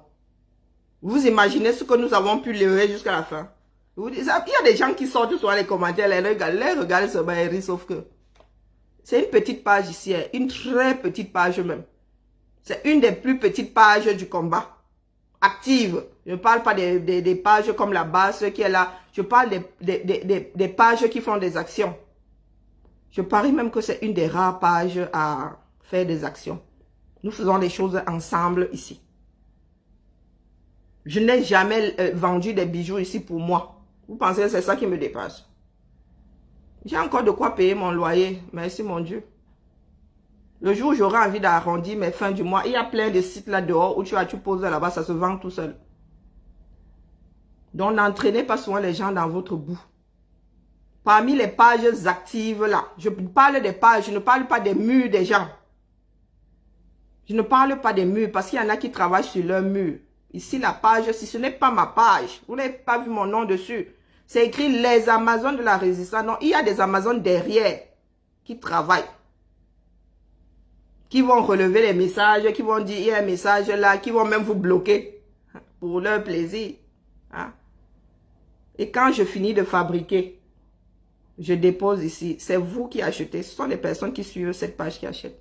[SPEAKER 1] Vous imaginez ce que nous avons pu lever jusqu'à la fin. Je vous dis, il y a des gens qui sortent sur les commentaires, les regardent ce bail, sauf que c'est une petite page ici, une très petite page même. C'est une des plus petites pages du combat. Active. Je ne parle pas des pages comme la base qui est là. Je parle des pages qui font des actions. Je parie même que c'est une des rares pages à faire des actions. Nous faisons des choses ensemble ici. Je n'ai jamais vendu des bijoux ici pour moi. Vous pensez que c'est ça qui me dépasse? J'ai encore de quoi payer mon loyer. Merci mon Dieu. Le jour où j'aurai envie d'arrondir mes fins du mois, il y a plein de sites là dehors où tu poses là-bas, ça se vend tout seul. Donc n'entraînez pas souvent les gens dans votre bout. Parmi les pages actives là, je parle des pages, je ne parle pas des murs des gens. Je ne parle pas des murs parce qu'il y en a qui travaillent sur leur mur. Ici la page, si ce n'est pas ma page, vous n'avez pas vu mon nom dessus. C'est écrit les Amazones de la Résistance. Non, il y a des Amazones derrière qui travaillent. Qui vont relever les messages, qui vont dire il y a un message là, qui vont même vous bloquer pour leur plaisir. Hein? Et quand je finis de fabriquer, je dépose ici. C'est vous qui achetez. Ce sont les personnes qui suivent cette page qui achètent.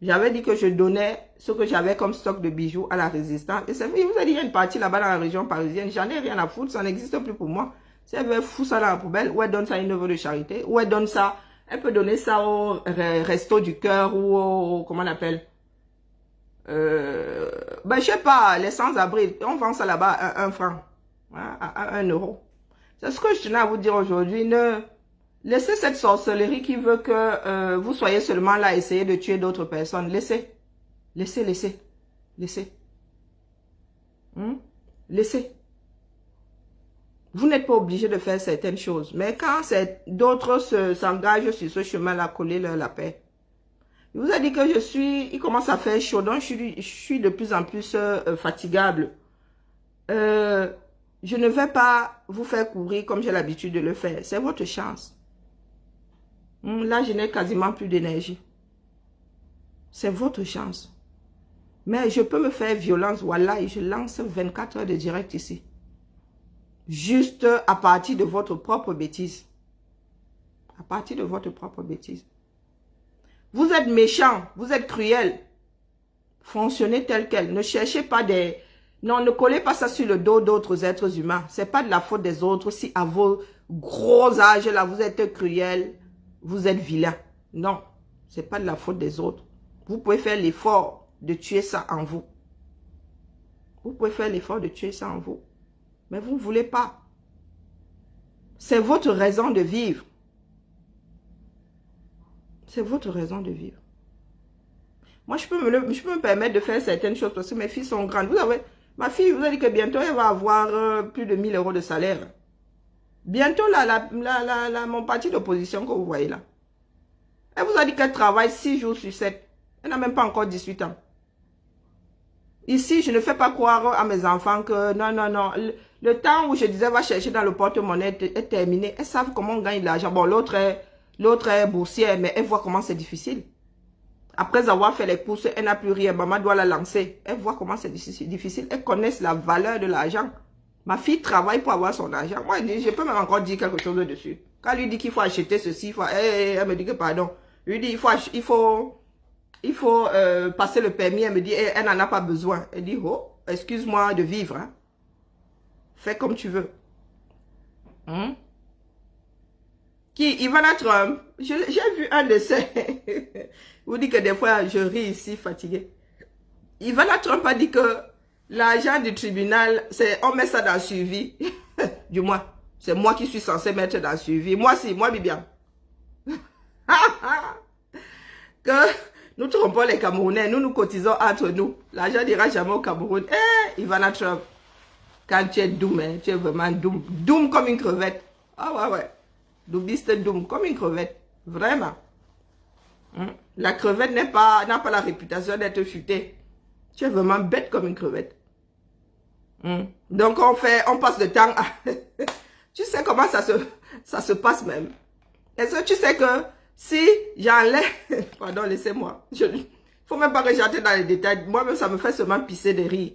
[SPEAKER 1] J'avais dit que je donnais ce que j'avais comme stock de bijoux à la Résistance. Et c'est vrai, vous avez dit, il y a une partie là-bas dans la région parisienne. J'en ai rien à foutre, ça n'existe plus pour moi. Si elle veut foutre ça dans la poubelle, ou elle donne ça à une œuvre de charité, ou elle donne ça, elle peut donner ça au resto du cœur ou au, comment on appelle, ben je sais pas, les sans-abri. On vend ça là-bas à 1 franc, à 1 €. C'est ce que je tenais à vous dire aujourd'hui. Ne laissez cette sorcellerie qui veut que vous soyez seulement là à essayer de tuer d'autres personnes. Laissez. Laissez. Laissez. Vous n'êtes pas obligé de faire certaines choses. Mais quand d'autres s'engagent sur ce chemin-là, collez-leur la paix. Je vous ai dit que il commence à faire chaud, donc je suis de plus en plus fatigable. je ne vais pas vous faire courir comme j'ai l'habitude de le faire. C'est votre chance. Là, je n'ai quasiment plus d'énergie. C'est votre chance. Mais je peux me faire violence, voilà, et je lance 24 heures de direct ici. Juste à partir de votre propre bêtise. À partir de votre propre bêtise. Vous êtes méchant, vous êtes cruel. Fonctionnez tel quel. Ne cherchez pas des... Non, ne collez pas ça sur le dos d'autres êtres humains. Ce n'est pas de la faute des autres si à vos gros âges là, vous êtes cruel, vous êtes vilain. Non, ce n'est pas de la faute des autres. Vous pouvez faire l'effort de tuer ça en vous. Vous pouvez faire l'effort de tuer ça en vous. Mais vous ne voulez pas. C'est votre raison de vivre. C'est votre raison de vivre. Moi, je peux me permettre de faire certaines choses parce que mes filles sont grandes. Ma fille vous a dit que bientôt, elle va avoir plus de 1000 € de salaire. Bientôt, mon parti d'opposition que vous voyez là. Elle vous a dit qu'elle travaille 6 jours sur 7. Elle n'a même pas encore 18 ans. Ici, je ne fais pas croire à mes enfants que non. Le temps où je disais va chercher dans le porte-monnaie est terminé. Elles savent comment on gagne de l'argent. Bon, l'autre est boursière, mais elle voit comment c'est difficile. Après avoir fait les courses, elle n'a plus rien. Maman doit la lancer. Elle voit comment c'est difficile. Elle connaît la valeur de l'argent. Ma fille travaille pour avoir son argent. Moi, je peux même encore dire quelque chose dessus. Quand elle lui dit qu'il faut acheter ceci, elle me dit que pardon. Je lui dis il faut passer le permis. Elle me dit elle n'en a pas besoin. Elle dit oh, excuse-moi de vivre. Hein. Fais comme tu veux. Qui Ivana Trump. J'ai vu un de ces... Vous dites que des fois, je ris ici, fatigué. Ivana Trump a dit que l'argent du tribunal, on met ça dans le suivi. Du moins, c'est moi qui suis censé mettre dans le suivi. Moi, Bibiane. Que nous trompons les Camerounais, nous cotisons entre nous. L'argent n'ira jamais au Cameroun. Ivana Trump, quand tu es doum, hein, tu es vraiment doum. Doum comme une crevette. Ah ouais. Doubiste doum comme une crevette. Vraiment. La crevette n'a pas la réputation d'être futée. Tu es vraiment bête comme une crevette. Donc on passe le temps à... Tu sais comment ça se passe même. Est-ce que tu sais que si j'enlève... Pardon, laissez-moi. Faut même pas que j'entre dans les détails. Moi-même, ça me fait seulement pisser de rire.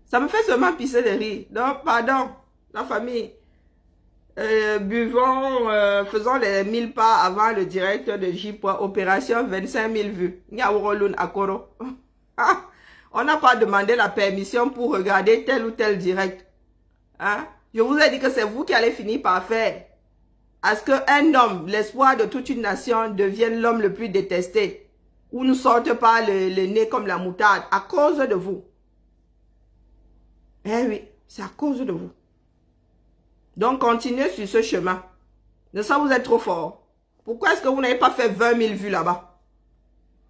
[SPEAKER 1] Ça me fait seulement pisser de rire. Donc, pardon, la famille. Buvons, faisons les 1000 pas avant le direct de J. Opération 25 000 vues. On n'a pas demandé la permission pour regarder tel ou tel direct. Hein? Je vous ai dit que c'est vous qui allez finir par faire. À ce qu'un homme, l'espoir de toute une nation, devienne l'homme le plus détesté. Ou ne sorte pas le nez comme la moutarde. À cause de vous. Eh oui, c'est à cause de vous. Donc, continuez sur ce chemin. De ça, vous êtes trop fort. Pourquoi est-ce que vous n'avez pas fait 20 000 vues là-bas?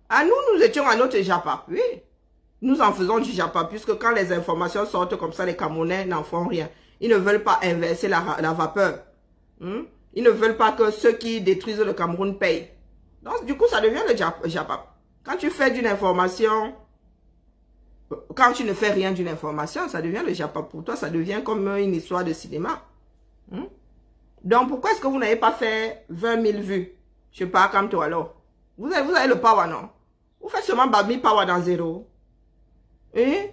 [SPEAKER 1] Ah, nous étions à notre Japa. Oui. Nous en faisons du Japa, puisque quand les informations sortent comme ça, les Camerounais n'en font rien. Ils ne veulent pas inverser la vapeur. Ils ne veulent pas que ceux qui détruisent le Cameroun payent. Donc, du coup, ça devient le Japa. Quand tu fais d'une information... Quand tu ne fais rien d'une information, ça devient le Japa. Pour toi, ça devient comme une histoire de cinéma. Donc, pourquoi est-ce que vous n'avez pas fait 20 000 vues? Je sais pas, comme toi alors. Vous avez le power, non? Vous faites seulement Babi Power dans zéro. Et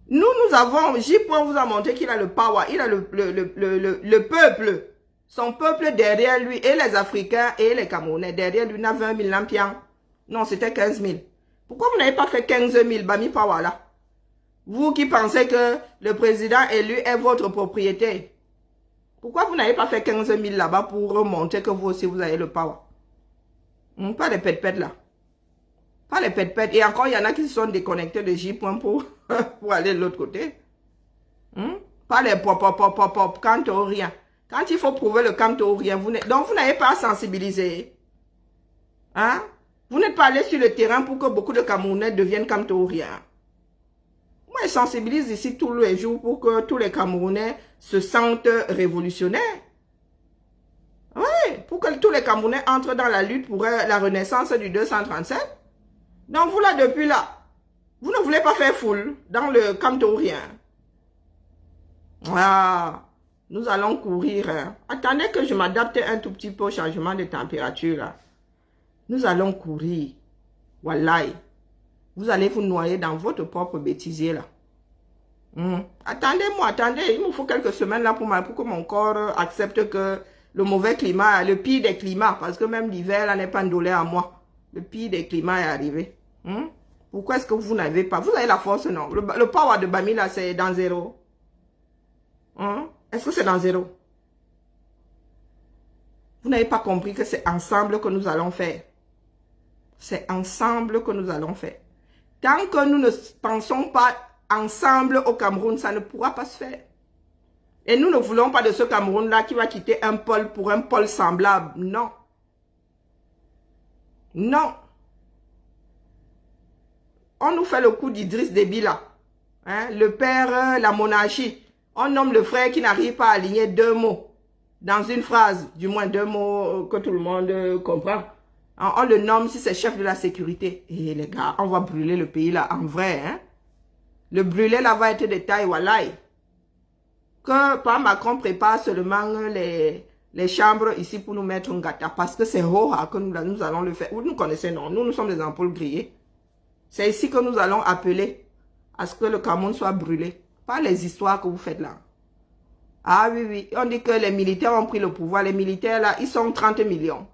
[SPEAKER 1] nous avons, J. vous a montré qu'il a le power. Il a le peuple. Son peuple derrière lui. Et les Africains et les Camerounais. Derrière lui, il y a 20 000 lampions. Non, c'était 15 000. Pourquoi vous n'avez pas fait 15 000 Babi Power là? Vous qui pensez que le président élu est votre propriété. Pourquoi vous n'avez pas fait 15 000 là-bas pour montrer que vous aussi vous avez le power? Pas les pète-pète là. Pas les pète-pète. Et encore, il y en a qui se sont déconnectés de J. pour aller de l'autre côté. Pas les pop, quand au rien. Quand il faut prouver le quand au rien, donc vous n'avez pas sensibilisé. Hein? Vous n'êtes pas allé sur le terrain pour que beaucoup de Camerounais deviennent quand au rien. Moi, je sensibilise ici tous les jours pour que tous les Camerounais se sentent révolutionnaires. Oui, pour que tous les Camerounais entrent dans la lutte pour la renaissance du 237. Donc, vous là, depuis là, vous ne voulez pas faire foule dans le Camtorien. Ah, nous allons courir. Hein. Attendez que je m'adapte un tout petit peu au changement de température. Là. Nous allons courir. Wallahi. Vous allez vous noyer dans votre propre bêtisier là. Attendez-moi, attendez. Il me faut quelques semaines là pour que mon corps accepte que le mauvais climat, le pire des climats, parce que même l'hiver là n'est pas ndolé à moi. Le pire des climats est arrivé. Pourquoi est-ce que vous n'avez pas? Vous avez la force, non? Le power de Bami là, c'est dans zéro. Est-ce que c'est dans zéro? Vous n'avez pas compris que c'est ensemble que nous allons faire. C'est ensemble que nous allons faire. Tant que nous ne pensons pas ensemble au Cameroun, ça ne pourra pas se faire. Et nous ne voulons pas de ce Cameroun-là qui va quitter un pôle pour un pôle semblable. Non. Non. On nous fait le coup d'Idriss Déby là. Hein? Le père, la monarchie. On nomme le frère qui n'arrive pas à aligner deux mots dans une phrase. Du moins deux mots que tout le monde comprend. On le nomme si c'est chef de la sécurité. Et les gars, on va brûler le pays là en vrai. Hein? Le brûler là va être de taille, wallahi. Que par Macron prépare seulement les chambres ici pour nous mettre un gâteau. Parce que c'est Roha que nous allons le faire. Vous nous connaissez, non? Nous sommes des ampoules grillées. C'est ici que nous allons appeler à ce que le Cameroun soit brûlé. Pas les histoires que vous faites là. Ah oui, oui. On dit que les militaires ont pris le pouvoir. Les militaires là, ils sont 30 millions.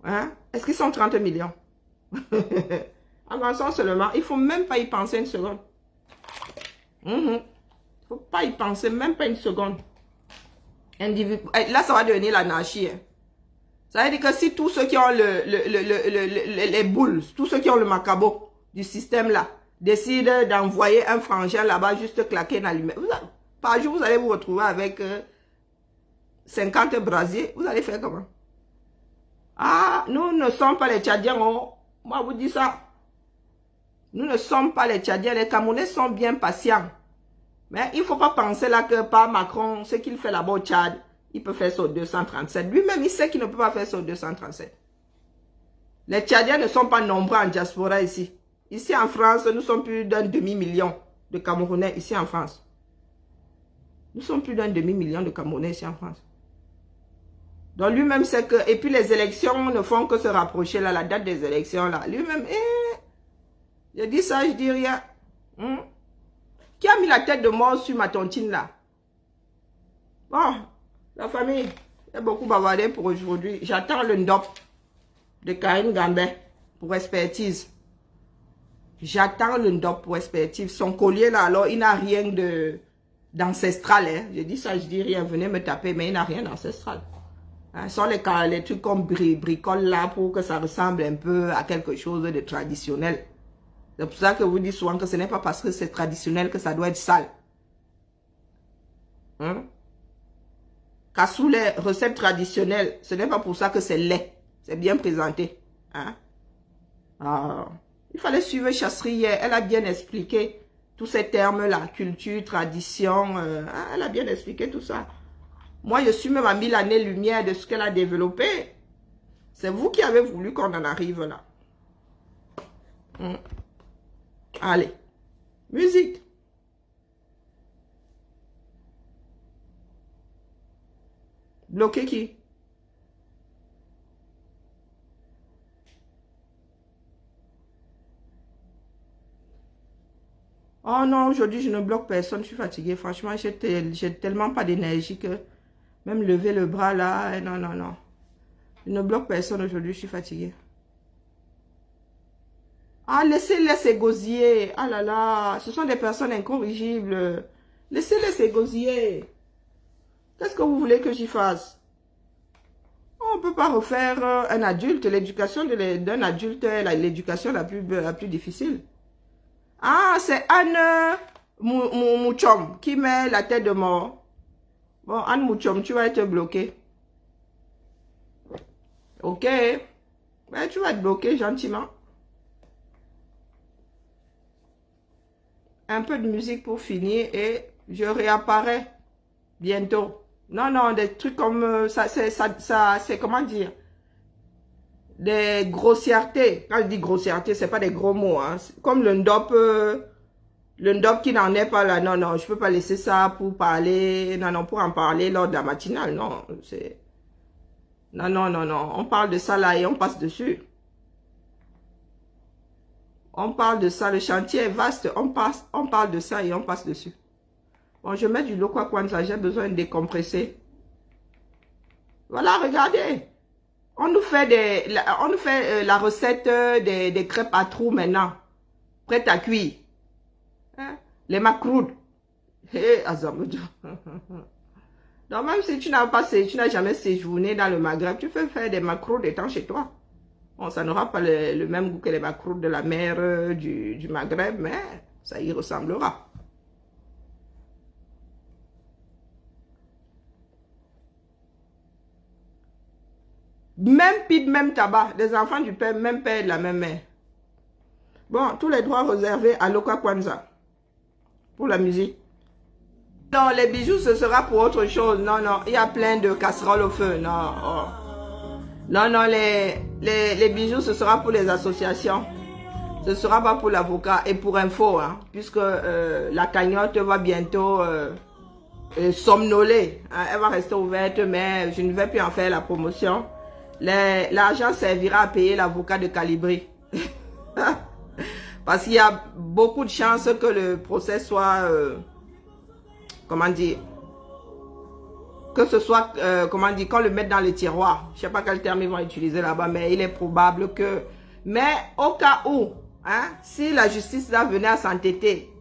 [SPEAKER 1] Hein? Est-ce qu'ils sont 30 millions? Avançons seulement. Il ne faut même pas y penser une seconde. Il ne faut pas y penser, même pas une seconde. Là, ça va devenir l'anarchie. Hein. Ça veut dire que si tous ceux qui ont les boules, tous ceux qui ont le macabo du système là, décident d'envoyer un frangin là-bas, juste claquer une allumette. Par jour, vous allez vous retrouver avec 50 brasiers. Vous allez faire comment? Ah, nous ne sommes pas les Tchadiens. Oh. Moi, je vous dis ça. Nous ne sommes pas les Tchadiens. Les Camerounais sont bien patients. Mais il ne faut pas penser là que par Macron, ce qu'il fait là-bas au Tchad, il peut faire sur 237. Lui-même, il sait qu'il ne peut pas faire sur 237. Les Tchadiens ne sont pas nombreux en diaspora ici. Ici en France, nous sommes plus d'un demi-million de Camerounais ici en France. Nous sommes plus d'un demi-million de Camerounais ici en France. Donc lui-même sait que... Et puis les élections ne font que se rapprocher là, la date des élections là. Lui-même, je dis ça, je dis rien. Qui a mis la tête de mort sur ma tontine là? Bon, la famille, il y a beaucoup bavardé pour aujourd'hui. J'attends le NDOP de Karine Gambé pour expertise. J'attends le NDOP pour expertise. Son collier là, alors, il n'a rien d'ancestral. Hein. Je dis ça, je dis rien. Venez me taper, mais il n'a rien d'ancestral. Hein, ce sont les trucs comme bricole là pour que ça ressemble un peu à quelque chose de traditionnel. C'est pour ça que vous dites souvent que ce n'est pas parce que c'est traditionnel que ça doit être sale. Car sous les recettes traditionnelles, ce n'est pas pour ça que c'est laid. C'est bien présenté. Hein? Il fallait suivre Chasserie hier. Elle a bien expliqué tous ces termes-là. Culture, tradition. Elle a bien expliqué tout ça. Moi, je suis même à 1000 années-lumière de ce qu'elle a développé. C'est vous qui avez voulu qu'on en arrive là. Allez. Musique. Bloquer qui? Oh non, aujourd'hui, je ne bloque personne. Je suis fatiguée. Franchement, j'ai tellement pas d'énergie que même lever le bras là, non, non, non. Je ne bloque personne aujourd'hui. Je suis fatiguée. Ah, laissez-les s'égosiller. Ah là là, ce sont des personnes incorrigibles. Laissez-les s'égosiller. Qu'est-ce que vous voulez que j'y fasse? On ne peut pas refaire un adulte. L'éducation d'un adulte est l'éducation la plus difficile. Ah, c'est Anne Mouchom qui met la tête de mort. Bon, Anne Mouchom, tu vas être bloqué. Ok. Mais tu vas être bloqué gentiment. Un peu de musique pour finir et je réapparais bientôt. Non, non, des trucs comme ça, c'est comment dire? Des grossièretés. Quand je dis grossièreté, c'est pas des gros mots. Hein. Comme le NDOP Le Ndop qui n'en est pas là, non, non, je peux pas laisser ça pour parler, non, non, pour en parler lors de la matinale, non, c'est... Non, non, non, non, on parle de ça là et on passe dessus. On parle de ça, le chantier est vaste, on parle de ça et on passe dessus. Bon, je mets du Lokwa Kwanzaa, j'ai besoin de décompresser. Voilà, regardez. On nous fait la recette des crêpes à trous maintenant. Prête à cuire. Hein? Les macroudes. Hé, Azamudou. Donc même si tu n'as jamais séjourné dans le Maghreb, tu peux faire des macroudes étant chez toi. Bon, ça n'aura pas le même goût que les macroudes de la mer du Maghreb, mais ça y ressemblera. Même pipe, même tabac. Des enfants du père, même père de la même mère. Bon, tous les droits réservés à Lokwa Kwanzaa. Pour la musique. Non, les bijoux, ce sera pour autre chose. Non, non, il y a plein de casseroles au feu. Non, oh. Non, non, les bijoux, ce sera pour les associations. Ce ne sera pas pour l'avocat. Et pour info, hein, puisque la cagnotte va bientôt somnoler. Hein, elle va rester ouverte, mais je ne vais plus en faire la promotion. L'argent servira à payer l'avocat de Calibri. Parce qu'il y a beaucoup de chances que le procès soit... comment dire, que ce soit, comment dire, qu'on le mette dans les tiroirs. Je ne sais pas quel terme ils vont utiliser là-bas, mais il est probable que... Mais au cas où, hein, si la justice là venait à s'entêter,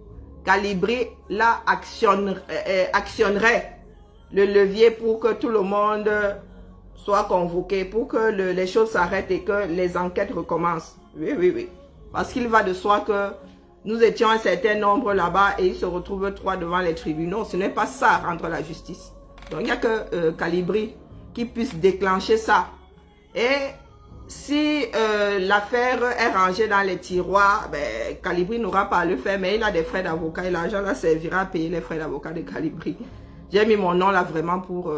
[SPEAKER 1] Calibri là actionnerait le levier pour que tout le monde soit convoqué, pour que les choses s'arrêtent et que les enquêtes recommencent. Oui, oui, oui. Parce qu'il va de soi que... Nous étions un certain nombre là-bas et ils se retrouvent 3 devant les tribunaux. Ce n'est pas ça, rendre la justice. Donc, il n'y a que Calibri qui puisse déclencher ça. Et si l'affaire est rangée dans les tiroirs, ben, Calibri n'aura pas à le faire, mais il a des frais d'avocat et l'argent là servira à payer les frais d'avocat de Calibri. J'ai mis mon nom là vraiment pour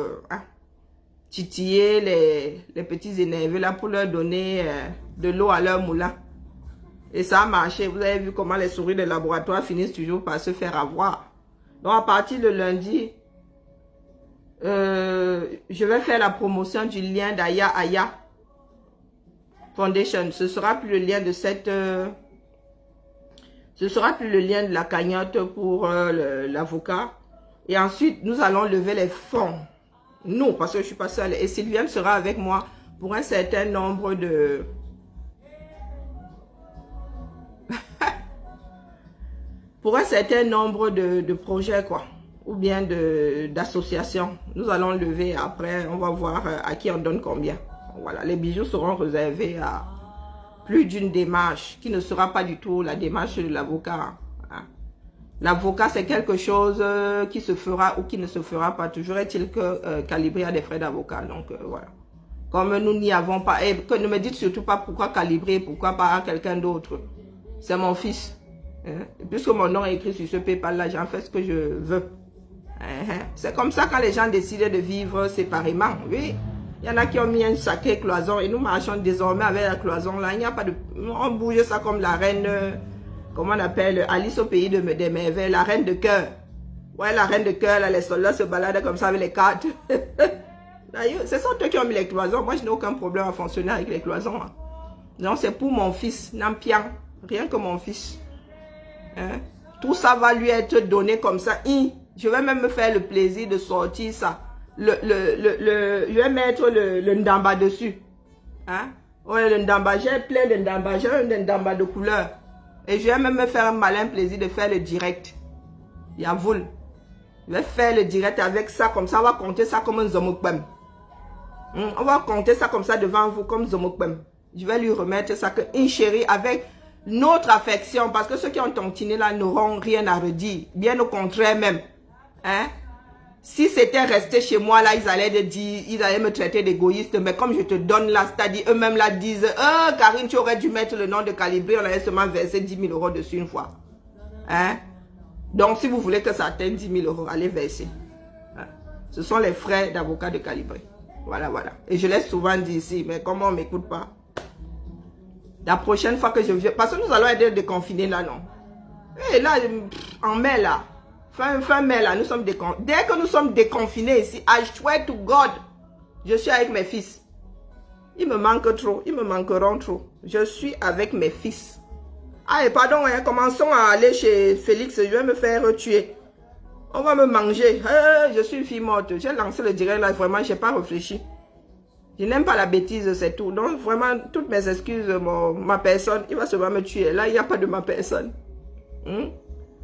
[SPEAKER 1] titiller les petits énervés là pour leur donner de l'eau à leur moulin. Et ça a marché. Vous avez vu comment les souris de laboratoire finissent toujours par se faire avoir. Donc à partir de lundi, je vais faire la promotion du lien d'Aya Aya Foundation. Ce sera plus le lien de cette... ce sera plus le lien de la cagnotte pour l'avocat. Et ensuite, nous allons lever les fonds. Nous, parce que je ne suis pas seule. Et Sylviane sera avec moi pour un certain nombre de... pour un certain nombre de projets, quoi, ou bien d'associations. Nous allons lever après, on va voir à qui on donne combien. Voilà, les bijoux seront réservés à plus d'une démarche, qui ne sera pas du tout la démarche de l'avocat. Hein. L'avocat, c'est quelque chose qui se fera ou qui ne se fera pas. Toujours est-il que Calibri a des frais d'avocat, donc voilà. Comme nous n'y avons pas, et que ne me dites surtout pas pourquoi Calibri, pourquoi pas quelqu'un d'autre. C'est mon fils. Puisque mon nom est écrit sur ce PayPal là, j'en fais ce que je veux. C'est comme ça quand les gens décident de vivre séparément. Oui, il y en a qui ont mis une sacrée cloison et nous marchons désormais avec la cloison là. Il n'y a pas de... On bouge ça comme la reine, comment on appelle, Alice au pays des merveilles, la reine de cœur. Ouais, la reine de cœur, là, les soldats se baladent comme ça avec les cartes. Ce sont eux qui ont mis les cloisons. Moi, je n'ai aucun problème à fonctionner avec les cloisons. Hein. Non, c'est pour mon fils, Nampian. Rien que mon fils. Hein? Tout ça va lui être donné comme ça. Je vais même me faire le plaisir de sortir ça. Je vais mettre le ndamba dessus. Hein? Ouais, le ndamba, j'ai plein de ndamba. J'ai un ndamba de couleur. Et je vais même me faire un malin plaisir de faire le direct. Yavoul. Je vais faire le direct avec ça. Comme ça, on va compter ça comme un zomokbem. On va compter ça comme ça devant vous comme zomokbem. Je vais lui remettre ça que une chérie avec... notre affection, parce que ceux qui ont tontiné là n'auront rien à redire. Bien au contraire même. Hein? Si c'était resté chez moi là, ils allaient me traiter d'égoïste. Mais comme je te donne là, c'est-à-dire eux-mêmes là disent, Karine, tu aurais dû mettre le nom de Calibri, on allait seulement verser 10 000 € dessus une fois. Hein? Donc si vous voulez que ça atteigne 10 000 €, allez verser. Hein? Ce sont les frais d'avocat de Calibri. Voilà, voilà. Et je l'ai souvent dit ici, mais comment on ne m'écoute pas? La prochaine fois que je viens, parce que nous allons être déconfinés là, non? Et là, en mai là, fin mai là, nous sommes déconfinés. Dès que nous sommes déconfinés ici, I swear to God, je suis avec mes fils. Ils me manquent trop, ils me manqueront trop. Je suis avec mes fils. Ah, et pardon, hein, commençons à aller chez Félix, je vais me faire tuer. On va me manger. Je suis une fille morte. J'ai lancé le direct là, vraiment, je n'ai pas réfléchi. Je n'aime pas la bêtise, c'est tout. Donc, vraiment, toutes mes excuses, ma personne, il va seulement me tuer. Là, il n'y a pas de ma personne.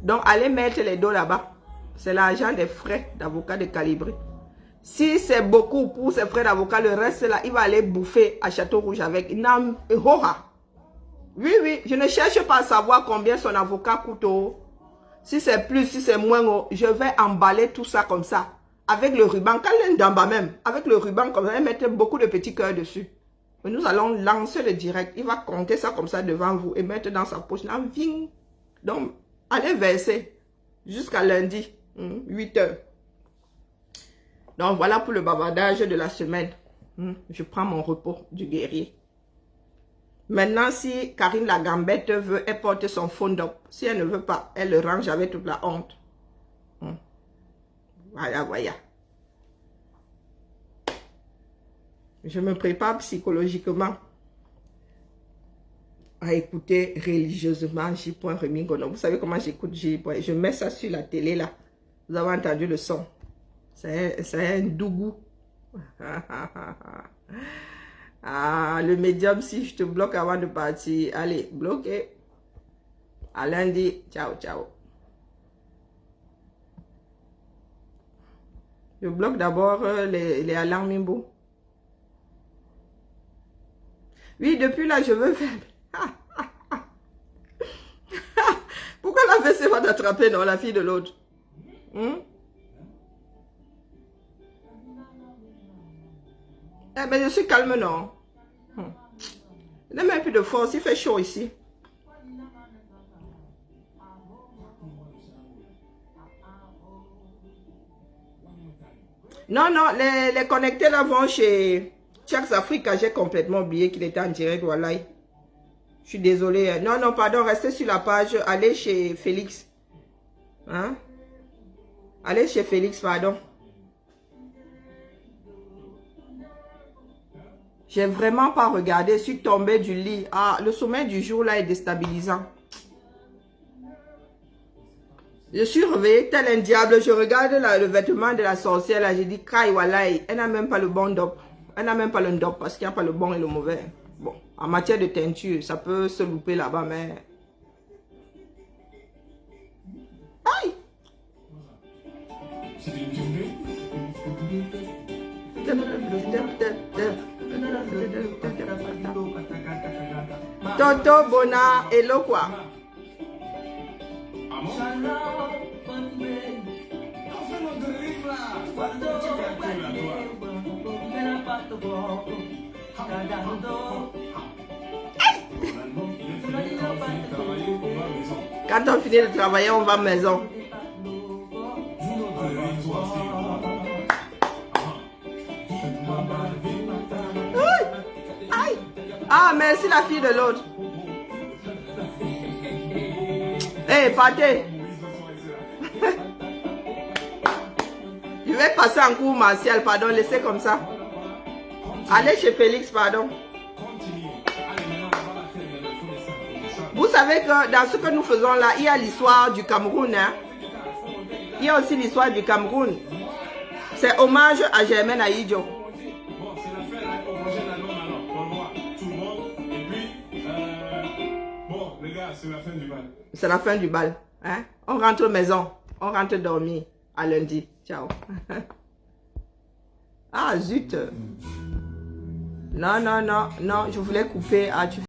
[SPEAKER 1] Donc, allez mettre les dos là-bas. C'est l'argent des frais d'avocat de Calibré. Si c'est beaucoup pour ces frais d'avocat, le reste là, il va aller bouffer à Château Rouge avec Nam Hora. Oui, oui, je ne cherche pas à savoir combien son avocat coûte. Si c'est plus, si c'est moins, je vais emballer tout ça comme ça. Avec le ruban, quand l'un d'en bas même, avec le ruban comme ça, mettre beaucoup de petits cœurs dessus. Et nous allons lancer le direct. Il va compter ça comme ça devant vous et mettre dans sa poche. Donc, allez verser jusqu'à lundi, 8 h. Donc, voilà pour le bavardage de la semaine. Je prends mon repos du guerrier. Maintenant, si Karine la Gambette veut, elle porte son fond up. Si elle ne veut pas, elle le range avec toute la honte. Voilà, voilà. Je me prépare psychologiquement à écouter religieusement J. Remingono. Vous savez comment j'écoute J. Je mets ça sur la télé là. Vous avez entendu le son. C'est un dougou. Ah, le médium, si je te bloque avant de partir. Allez, bloqué. À lundi. Ciao, ciao. Je bloque d'abord les alarmes Mimbo. Oui, depuis là, je veux faire... Pourquoi la fessée va t'attraper, non, la fille de l'autre? Eh ben, je suis calme, non? Je n'ai même plus de force, il fait chaud ici. Non, non, les connectés là vont chez Chax Africa. J'ai complètement oublié qu'il était en direct, voilà. Je suis désolée. Non, non, pardon, restez sur la page. Allez chez Félix. Hein? Allez chez Félix, pardon. J'ai vraiment pas regardé. Je suis tombée du lit. Ah, le sommeil du jour là est déstabilisant. Je suis réveillée tel un diable. Je regarde là, le vêtement de la sorcière là. J'ai dit, Kai Walai, elle n'a même pas le bon dop. Elle n'a même pas le dop parce qu'il n'y a pas le bon et le mauvais. Bon, en matière de teinture, ça peut se louper là-bas, mais... Aïe! Toto, Bona, hello quoi? Quand on finit de travailler, on va à la maison. Aïe. Ah, merci la fille de l'autre. Hé, partez. Je vais passer en cours martial, pardon, laissez comme ça. Allez chez Félix, pardon. Vous savez que dans ce que nous faisons là, il y a l'histoire du Cameroun. Hein? Il y a aussi l'histoire du Cameroun. C'est hommage à Germaine Aïdjo.
[SPEAKER 4] Bon, les gars, c'est la fin du bal.
[SPEAKER 1] C'est la fin du bal. Hein? On rentre maison. On rentre dormir. À lundi. Ciao. Ah, zut. Non, non, non, non. Je voulais couper. Ah, tu